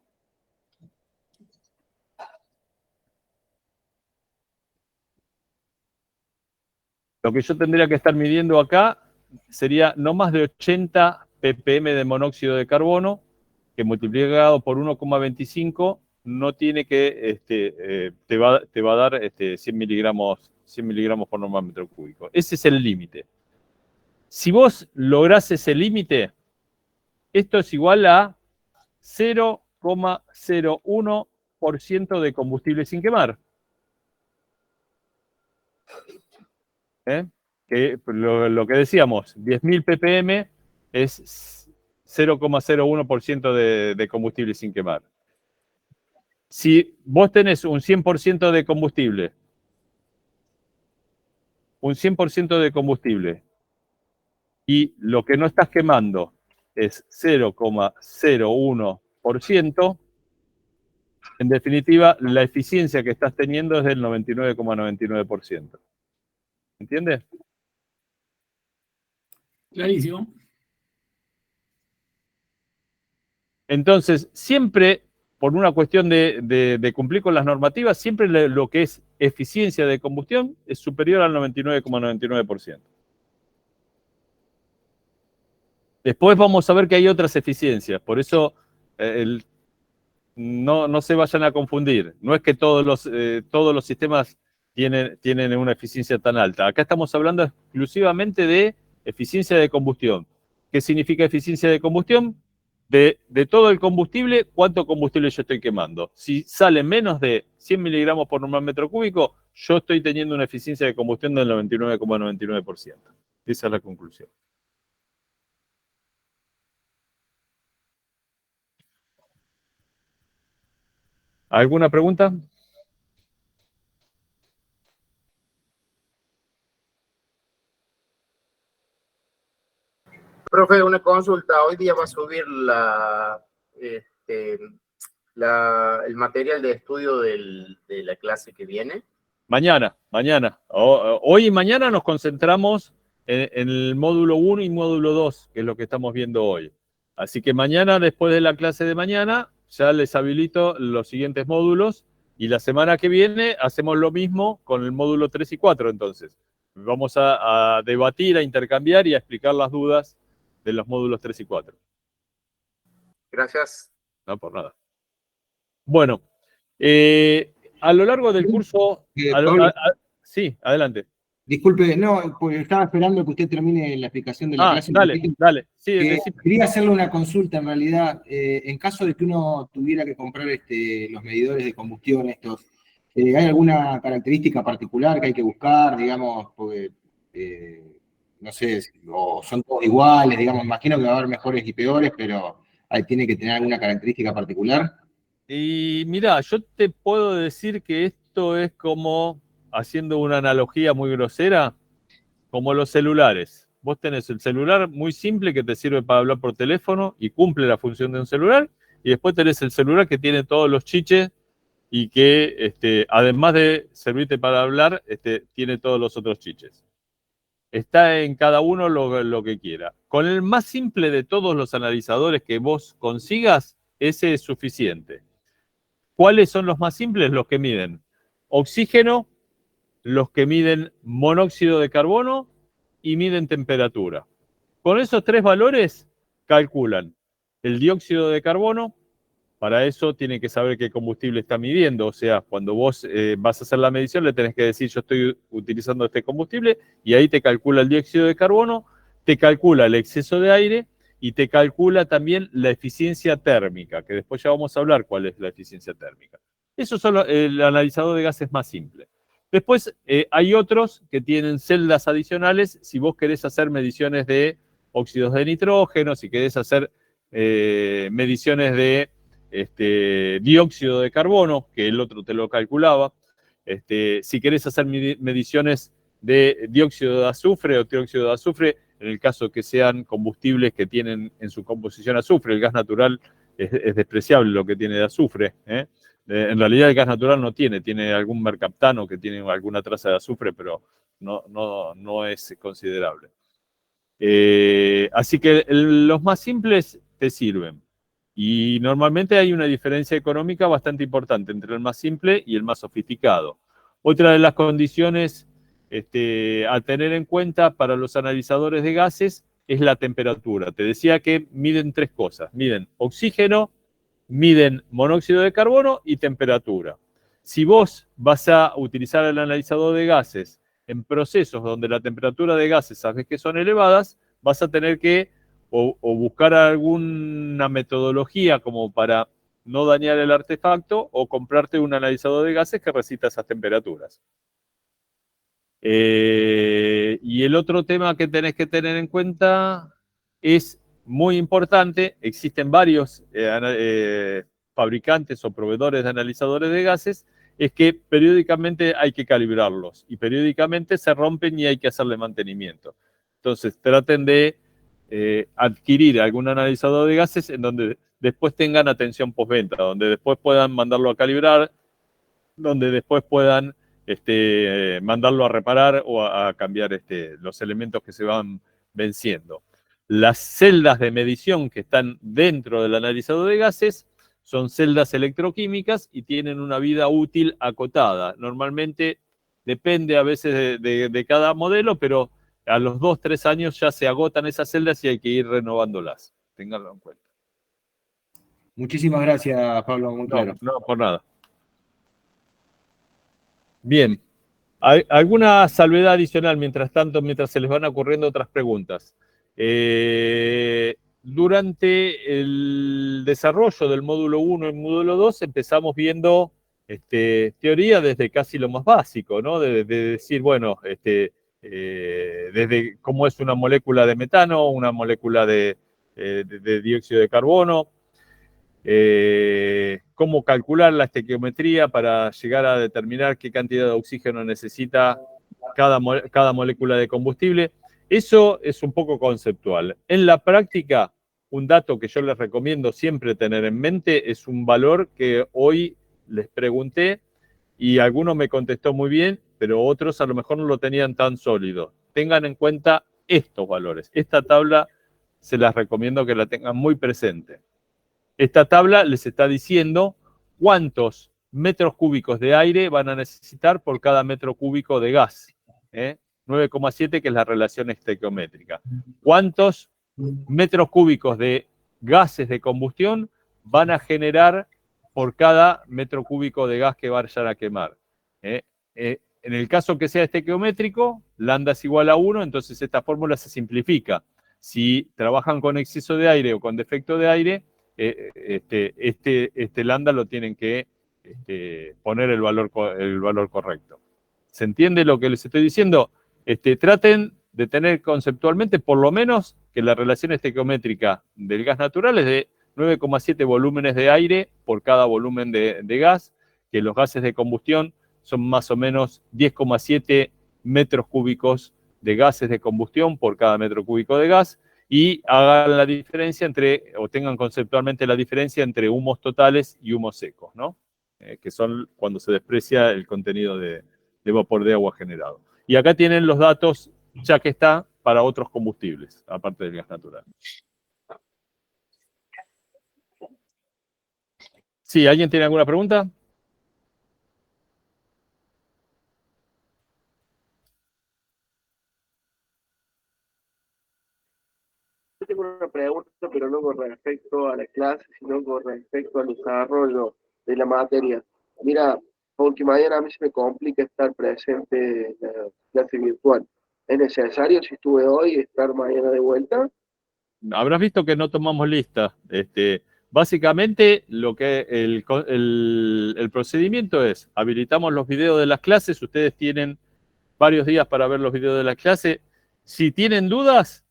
Lo que yo tendría que estar midiendo acá sería no más de 80 ppm de monóxido de carbono, que multiplicado por 1,25 no tiene que, te va a dar 100 miligramos por normal metro cúbico. Ese es el límite. Si vos lográs ese límite, esto es igual a 0,01% de combustible sin quemar. Que lo que decíamos, 10.000 ppm es 0,01% de combustible sin quemar. Si vos tenés un 100% de combustible, y lo que no estás quemando es 0,01%, en definitiva, la eficiencia que estás teniendo es del 99,99%. ¿Entiendes? Clarísimo. Entonces, siempre, por una cuestión de cumplir con las normativas, siempre lo que es eficiencia de combustión es superior al 99,99%. Después vamos a ver que hay otras eficiencias, por eso no se vayan a confundir. No es que todos los sistemas tienen una eficiencia tan alta. Acá estamos hablando exclusivamente de eficiencia de combustión. ¿Qué significa eficiencia de combustión? De todo el combustible, ¿cuánto combustible yo estoy quemando? Si sale menos de 100 miligramos por normal metro cúbico, yo estoy teniendo una eficiencia de combustión del 99,99%. Esa es la conclusión. ¿Alguna pregunta? Profe, una consulta. Hoy día va a subir el material de estudio de la clase que viene. Mañana. Hoy y mañana nos concentramos en el módulo 1 y módulo 2, que es lo que estamos viendo hoy. Así que mañana, después de la clase de mañana, ya les habilito los siguientes módulos, y la semana que viene hacemos lo mismo con el módulo 3 y 4, entonces. Vamos a debatir, a intercambiar y a explicar las dudas de los módulos 3 y 4. Gracias. No, por nada. Bueno, a lo largo del curso... sí, adelante. Disculpe, no, porque estaba esperando que usted termine la explicación de la clase. Dale. Sí, quería hacerle una consulta, en realidad. En caso de que uno tuviera que comprar los medidores de combustión estos, ¿hay alguna característica particular que hay que buscar, digamos, porque, no sé, o son todos iguales, digamos, imagino que va a haber mejores y peores, pero tiene que tener alguna característica particular? Y mirá, yo te puedo decir que esto es como, haciendo una analogía muy grosera, como los celulares. Vos tenés el celular muy simple que te sirve para hablar por teléfono y cumple la función de un celular, y después tenés el celular que tiene todos los chiches y que además de servirte para hablar, tiene todos los otros chiches. Está en cada uno lo que quiera. Con el más simple de todos los analizadores que vos consigas, ese es suficiente. ¿Cuáles son los más simples? Los que miden oxígeno, los que miden monóxido de carbono y miden temperatura. Con esos 3 valores calculan el dióxido de carbono. Para eso tiene que saber qué combustible está midiendo. O sea, cuando vos vas a hacer la medición, le tenés que decir yo estoy utilizando este combustible y ahí te calcula el dióxido de carbono, te calcula el exceso de aire y te calcula también la eficiencia térmica, que después ya vamos a hablar cuál es la eficiencia térmica. Eso es el analizador de gases más simple. Después hay otros que tienen celdas adicionales si vos querés hacer mediciones de óxidos de nitrógeno, si querés hacer mediciones de dióxido de carbono, que el otro te lo calculaba. Si querés hacer mediciones de dióxido de azufre o trióxido de azufre, en el caso que sean combustibles que tienen en su composición azufre, el gas natural es despreciable lo que tiene de azufre. En realidad el gas natural no tiene algún mercaptano que tiene alguna traza de azufre, pero no es considerable. Así que los más simples te sirven. Y normalmente hay una diferencia económica bastante importante entre el más simple y el más sofisticado. Otra de las condiciones a tener en cuenta para los analizadores de gases es la temperatura. Te decía que miden 3 cosas. Miden oxígeno, miden monóxido de carbono y temperatura. Si vos vas a utilizar el analizador de gases en procesos donde la temperatura de gases sabes que son elevadas, vas a tener que o buscar alguna metodología como para no dañar el artefacto o comprarte un analizador de gases que resista esas temperaturas. Y el otro tema que tenés que tener en cuenta es muy importante. Existen varios fabricantes o proveedores de analizadores de gases, es que periódicamente hay que calibrarlos y periódicamente se rompen y hay que hacerle mantenimiento. Entonces traten de adquirir algún analizador de gases en donde después tengan atención postventa, donde después puedan mandarlo a calibrar, donde después puedan mandarlo a reparar o a cambiar los elementos que se van venciendo. Las celdas de medición que están dentro del analizador de gases son celdas electroquímicas y tienen una vida útil acotada. Normalmente depende a veces de cada modelo, pero a los 2-3 años ya se agotan esas celdas y hay que ir renovándolas. Ténganlo en cuenta. Muchísimas gracias, Pablo. Muy claro. No, por nada. Bien. ¿Alguna salvedad adicional mientras tanto, mientras se les van ocurriendo otras preguntas? Durante el desarrollo del módulo 1 y módulo 2 empezamos viendo teoría desde casi lo más básico, ¿no? De decir, bueno, desde cómo es una molécula de metano, una molécula de dióxido de carbono, cómo calcular la estequiometría para llegar a determinar qué cantidad de oxígeno necesita cada molécula de combustible. Eso es un poco conceptual. En la práctica, un dato que yo les recomiendo siempre tener en mente es un valor que hoy les pregunté y alguno me contestó muy bien, pero otros a lo mejor no lo tenían tan sólido. Tengan en cuenta estos valores. Esta tabla se las recomiendo que la tengan muy presente. Esta tabla les está diciendo cuántos metros cúbicos de aire van a necesitar por cada metro cúbico de gas. 9,7, que es la relación estequiométrica. ¿Cuántos metros cúbicos de gases de combustión van a generar por cada metro cúbico de gas que vayan a quemar? En el caso que sea estequiométrico, lambda es igual a 1, entonces esta fórmula se simplifica. Si trabajan con exceso de aire o con defecto de aire, este lambda lo tienen que poner el valor correcto. ¿Se entiende lo que les estoy diciendo? Traten de tener conceptualmente por lo menos que la relación estequiométrica del gas natural es de 9,7 volúmenes de aire por cada volumen de gas, que los gases de combustión son más o menos 10,7 metros cúbicos de gases de combustión por cada metro cúbico de gas y hagan la diferencia entre, o tengan conceptualmente la diferencia entre humos totales y humos secos, ¿no? Que son cuando se desprecia el contenido de vapor de agua generado. Y acá tienen los datos, ya que está, para otros combustibles, aparte del gas natural. Sí, ¿alguien tiene alguna pregunta? Yo tengo una pregunta, pero no con respecto a la clase, sino con respecto al desarrollo de la materia. Mira, porque mañana a mí se me complica estar presente en la clase virtual. ¿Es necesario, si estuve hoy, estar mañana de vuelta? Habrás visto que no tomamos lista. Básicamente, lo que el procedimiento es, habilitamos los videos de las clases, ustedes tienen varios días para ver los videos de las clases. Si tienen dudas,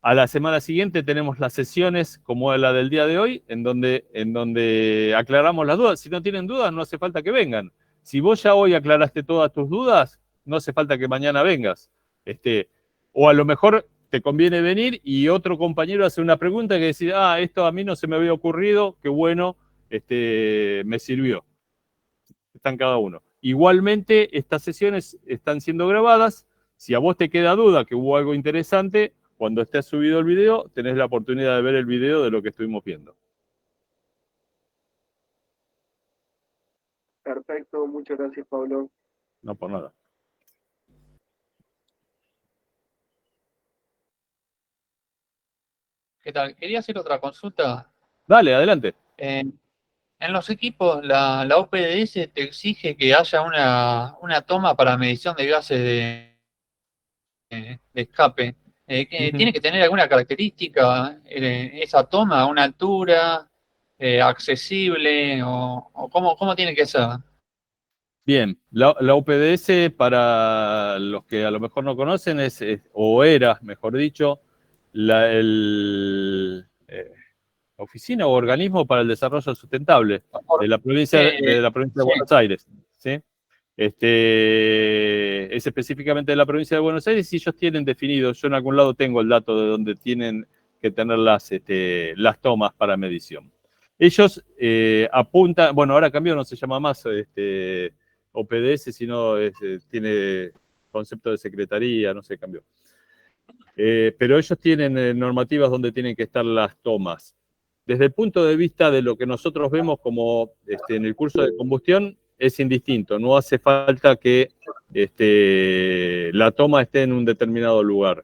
a la semana siguiente tenemos las sesiones como la del día de hoy, en donde aclaramos las dudas. Si no tienen dudas, no hace falta que vengan. Si vos ya hoy aclaraste todas tus dudas, no hace falta que mañana vengas. O a lo mejor te conviene venir y otro compañero hace una pregunta que dice, esto a mí no se me había ocurrido, qué bueno, me sirvió. Están cada uno. Igualmente, estas sesiones están siendo grabadas. Si a vos te queda duda que hubo algo interesante, cuando esté subido el video, tenés la oportunidad de ver el video de lo que estuvimos viendo. Perfecto, muchas gracias, Pablo. No, por nada. ¿Qué tal? Quería hacer otra consulta. Dale, adelante. En los equipos, la OPDS te exige que haya una toma para medición de gases de escape. ¿Tiene que tener alguna característica esa toma, una altura accesible o cómo tiene que ser? Bien, la UPDS, para los que a lo mejor no conocen, o era, mejor dicho, la Oficina o Organismo para el Desarrollo Sustentable de la provincia de Buenos Aires. ¿Sí? Es específicamente de la provincia de Buenos Aires y ellos tienen definido, yo en algún lado tengo el dato de donde tienen que tener las tomas para medición. Ellos apuntan, bueno, ahora cambió, no se llama más OPDS, sino tiene concepto de secretaría, no sé, cambió. Pero ellos tienen normativas donde tienen que estar las tomas. Desde el punto de vista de lo que nosotros vemos como en el curso de combustión, es indistinto, no hace falta que la toma esté en un determinado lugar.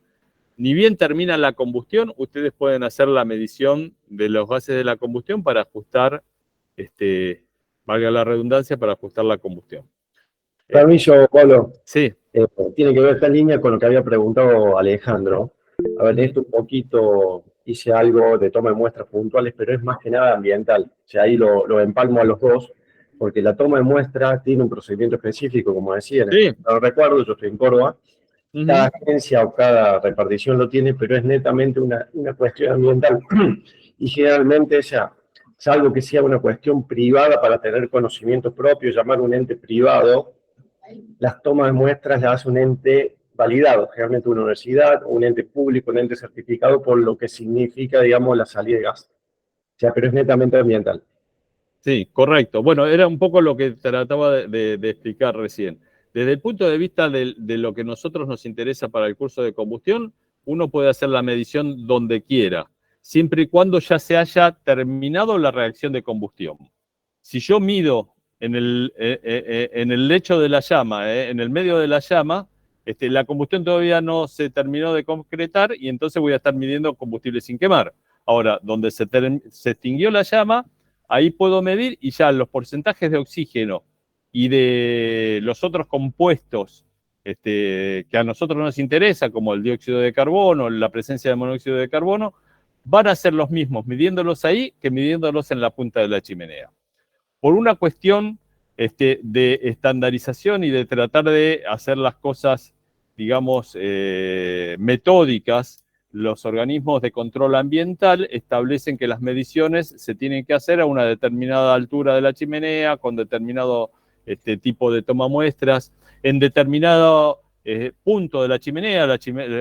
Ni bien termina la combustión, ustedes pueden hacer la medición de los gases de la combustión para ajustar, valga la redundancia, para ajustar la combustión. Permiso, Pablo. Sí. Tiene que ver esta línea con lo que había preguntado Alejandro. A ver, esto un poquito hice algo de toma de muestras puntuales, pero es más que nada ambiental. O sea, ahí lo empalmo a los dos, porque la toma de muestras tiene un procedimiento específico, como decía. Sí. No recuerdo, yo estoy en Córdoba. Cada agencia o cada repartición lo tiene, pero es netamente una cuestión ambiental. Y generalmente, o sea, salvo que sea una cuestión privada para tener conocimiento propio, llamar un ente privado, las tomas de muestras las hace un ente validado, generalmente una universidad, un ente público, un ente certificado por lo que significa, digamos, la salida de gas. O sea, pero es netamente ambiental. Sí, correcto. Bueno, era un poco lo que trataba de explicar recién. Desde el punto de vista de lo que a nosotros nos interesa para el curso de combustión, uno puede hacer la medición donde quiera, siempre y cuando ya se haya terminado la reacción de combustión. Si yo mido en el lecho de la llama, en el medio de la llama, la combustión todavía no se terminó de concretar y entonces voy a estar midiendo combustible sin quemar. Ahora, donde se extinguió la llama, ahí puedo medir y ya los porcentajes de oxígeno y de los otros compuestos que a nosotros nos interesa, como el dióxido de carbono, la presencia de monóxido de carbono, van a ser los mismos midiéndolos ahí que midiéndolos en la punta de la chimenea. Por una cuestión de estandarización y de tratar de hacer las cosas, digamos, metódicas, los organismos de control ambiental establecen que las mediciones se tienen que hacer a una determinada altura de la chimenea, con determinado tipo de toma muestras, en determinado punto de la chimenea,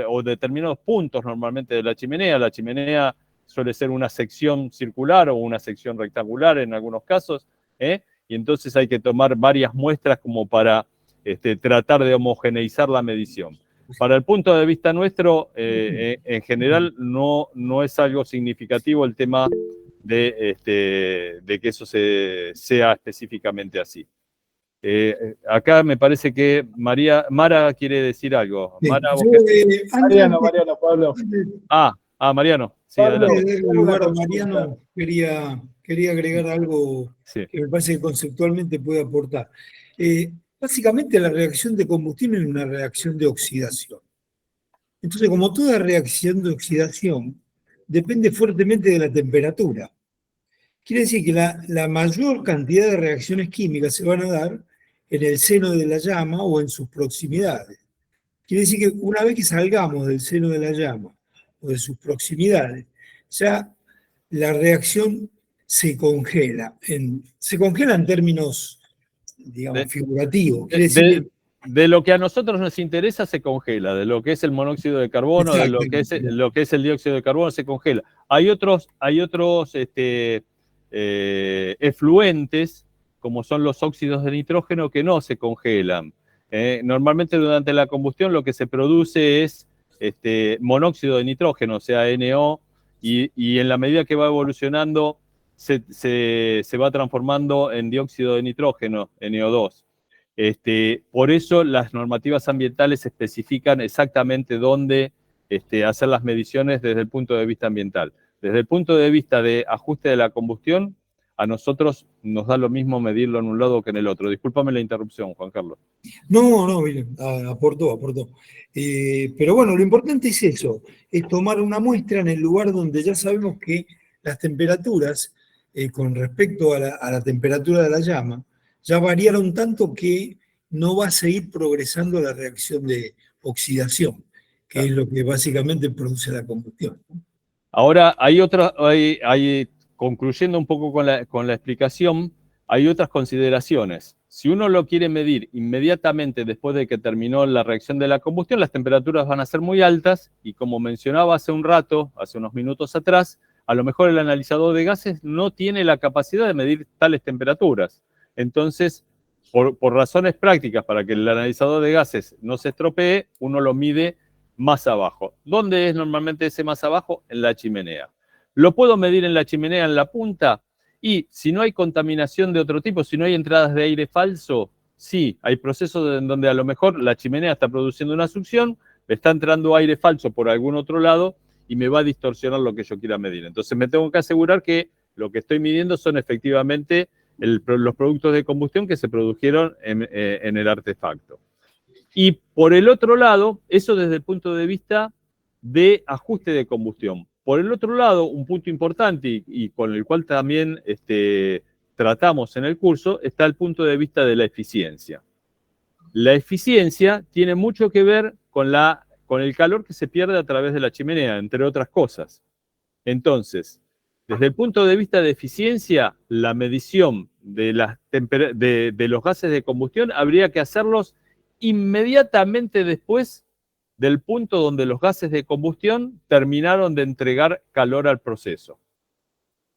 o determinados puntos normalmente de la chimenea. La chimenea suele ser una sección circular o una sección rectangular en algunos casos, y entonces hay que tomar varias muestras como para tratar de homogeneizar la medición. Para el punto de vista nuestro, en general no es algo significativo el tema de que eso sea específicamente así. Acá me parece que Mara quiere decir algo. Sí. Mara, Mariano, Pablo. Mariano. Sí, Pablo, en lugar de Mariano, quería agregar algo sí, que me parece que conceptualmente puede aportar. Básicamente la reacción de combustión es una reacción de oxidación. Entonces, como toda reacción de oxidación, depende fuertemente de la temperatura. Quiere decir que la mayor cantidad de reacciones químicas se van a dar en el seno de la llama o en sus proximidades. Quiere decir que una vez que salgamos del seno de la llama o de sus proximidades, ya la reacción se congela. Se congela en términos, digamos, figurativos. Quiere decir de lo que a nosotros nos interesa se congela, de lo que es el monóxido de carbono, de lo que es el dióxido de carbono se congela. Hay otros efluentes, como son los óxidos de nitrógeno, que no se congelan. Normalmente durante la combustión lo que se produce es monóxido de nitrógeno, o sea, NO, y en la medida que va evolucionando se va transformando en dióxido de nitrógeno, NO2. Por eso las normativas ambientales especifican exactamente dónde hacer las mediciones desde el punto de vista ambiental. Desde el punto de vista de ajuste de la combustión, a nosotros nos da lo mismo medirlo en un lado que en el otro. Discúlpame la interrupción, Juan Carlos. No, bien, aportó. Pero bueno, lo importante es eso, es tomar una muestra en el lugar donde ya sabemos que las temperaturas, con respecto a la temperatura de la llama, ya variaron tanto que no va a seguir progresando la reacción de oxidación, que es lo que básicamente produce la combustión. Ahora, concluyendo un poco con la explicación, hay otras consideraciones. Si uno lo quiere medir inmediatamente después de que terminó la reacción de la combustión, las temperaturas van a ser muy altas y, como mencionaba hace un rato, hace unos minutos atrás, a lo mejor el analizador de gases no tiene la capacidad de medir tales temperaturas. Entonces, por razones prácticas, para que el analizador de gases no se estropee, uno lo mide más abajo. ¿Dónde es normalmente ese más abajo? En la chimenea. ¿Lo puedo medir en la chimenea en la punta? Y si no hay contaminación de otro tipo, si no hay entradas de aire falso, sí, hay procesos en donde a lo mejor la chimenea está produciendo una succión, me está entrando aire falso por algún otro lado y me va a distorsionar lo que yo quiera medir. Entonces me tengo que asegurar que lo que estoy midiendo son efectivamente los productos de combustión que se produjeron en el artefacto. Y por el otro lado, eso desde el punto de vista de ajuste de combustión. Por el otro lado, un punto importante y con el cual también tratamos en el curso, está el punto de vista de la eficiencia. La eficiencia tiene mucho que ver con el calor que se pierde a través de la chimenea, entre otras cosas. Entonces, desde el punto de vista de eficiencia, la medición de los gases de combustión habría que hacerlos inmediatamente después del punto donde los gases de combustión terminaron de entregar calor al proceso.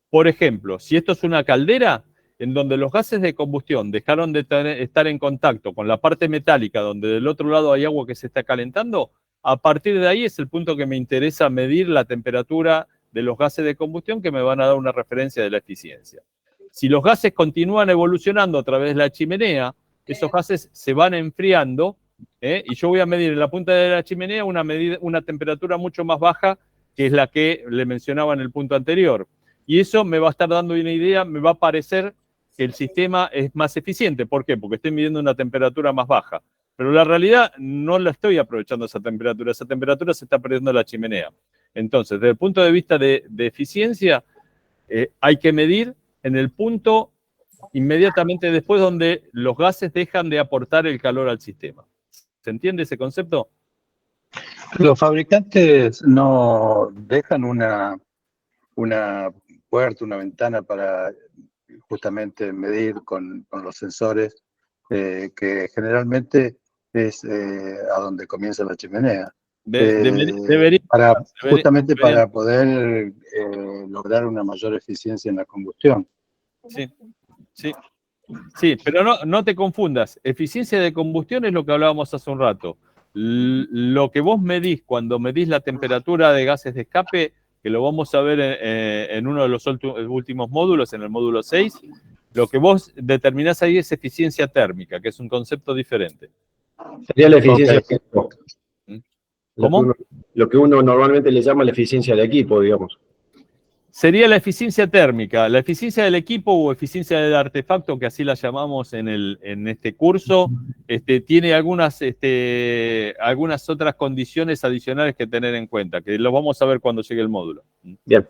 Por ejemplo, si esto es una caldera, en donde los gases de combustión dejaron de estar en contacto con la parte metálica, donde del otro lado hay agua que se está calentando, a partir de ahí es el punto que me interesa medir la temperatura de los gases de combustión, que me van a dar una referencia de la eficiencia. Si los gases continúan evolucionando a través de la chimenea, esos gases se van enfriando, y yo voy a medir en la punta de la chimenea una temperatura mucho más baja, que es la que le mencionaba en el punto anterior. Y eso me va a estar dando una idea, me va a parecer que el sistema es más eficiente. ¿Por qué? Porque estoy midiendo una temperatura más baja. Pero la realidad no la estoy aprovechando esa temperatura se está perdiendo en la chimenea. Entonces, desde el punto de vista de eficiencia, hay que medir en el punto inmediatamente después donde los gases dejan de aportar el calor al sistema. ¿Se entiende ese concepto? Los fabricantes no dejan una puerta, una ventana para justamente medir con los sensores, que generalmente es a donde comienza la chimenea. Justamente para poder lograr una mayor eficiencia en la combustión. Sí, pero no te confundas. Eficiencia de combustión es lo que hablábamos hace un rato. Lo que vos medís cuando medís la temperatura de gases de escape, que lo vamos a ver en uno de los últimos módulos, en el módulo 6, lo que vos determinás ahí es eficiencia térmica, que es un concepto diferente. Sería la eficiencia de equipo. ¿Cómo? Lo que uno normalmente le llama la eficiencia del equipo, digamos. Sería la eficiencia térmica. La eficiencia del equipo o eficiencia del artefacto, que así la llamamos en este curso, tiene algunas otras condiciones adicionales que tener en cuenta, que lo vamos a ver cuando llegue el módulo. Bien.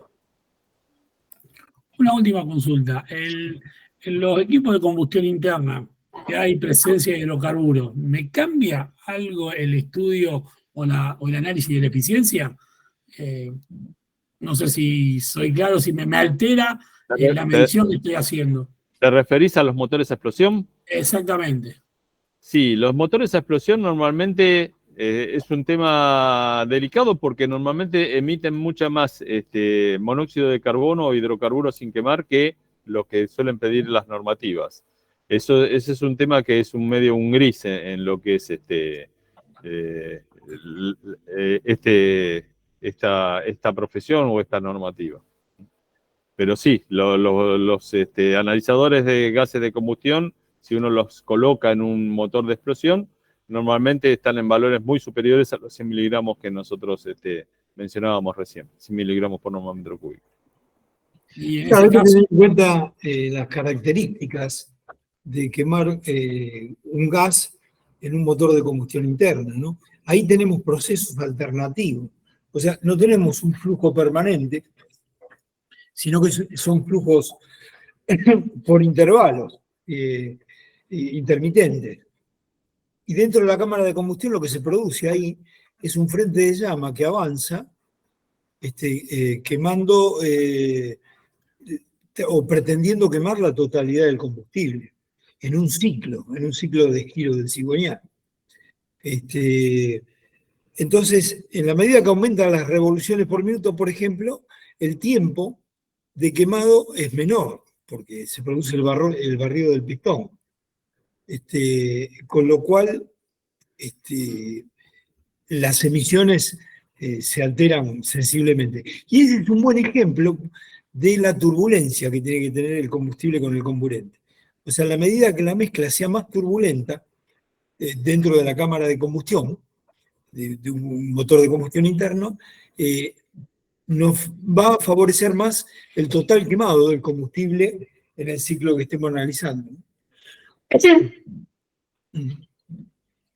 Una última consulta. En los equipos de combustión interna, que hay presencia de hidrocarburos, ¿me cambia algo el estudio o el análisis de la eficiencia? No sé si soy claro, si me altera la medición que estoy haciendo. ¿Te referís a los motores a explosión? Exactamente. Sí, los motores a explosión normalmente es un tema delicado porque normalmente emiten mucha más monóxido de carbono o hidrocarburos sin quemar que lo que suelen pedir las normativas. Ese es un tema que es un gris en lo que es esta profesión o esta normativa. Pero sí, los analizadores de gases de combustión, si uno los coloca en un motor de explosión, normalmente están en valores muy superiores a los 100 miligramos que nosotros mencionábamos recién, 100 miligramos por normámetro cúbico. Y claro, hay que tener en cuenta las características de quemar un gas en un motor de combustión interna, ¿no? Ahí tenemos procesos alternativos. O sea, no tenemos un flujo permanente, sino que son flujos por intervalos intermitentes. Y dentro de la cámara de combustión lo que se produce ahí es un frente de llama que avanza quemando o pretendiendo quemar la totalidad del combustible en un ciclo de giro del cigüeñal. Entonces, en la medida que aumentan las revoluciones por minuto, por ejemplo, el tiempo de quemado es menor, porque se produce el barrido del pistón. Con lo cual, las emisiones se alteran sensiblemente. Y ese es un buen ejemplo de la turbulencia que tiene que tener el combustible con el comburente. O sea, a la medida que la mezcla sea más turbulenta dentro de la cámara de combustión, de un motor de combustión interno, nos va a favorecer más el total quemado del combustible en el ciclo que estemos analizando.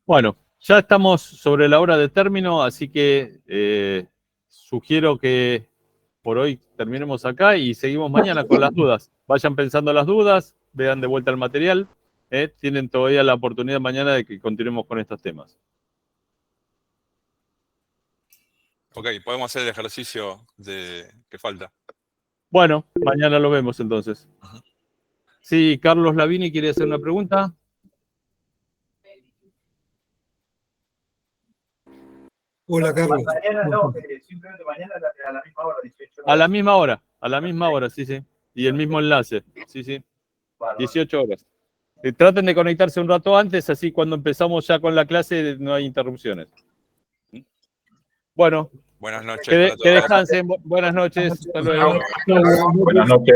Bueno, ya estamos sobre la hora de término, así que sugiero que por hoy terminemos acá y seguimos mañana con las dudas. Vayan pensando las dudas, vean de vuelta el material. Tienen todavía la oportunidad mañana de que continuemos con estos temas. Ok, podemos hacer el ejercicio que falta. Bueno, mañana lo vemos entonces. Sí, Carlos Lavini quiere hacer una pregunta. Hola, Carlos. Mañana no, simplemente mañana a la misma hora, 18 horas. A la misma hora, sí. Y el mismo enlace, sí. 18 horas. Traten de conectarse un rato antes, así cuando empezamos ya con la clase no hay interrupciones. Bueno. Buenas noches. Que descansen. Buenas noches. Hasta luego. Buenas noches.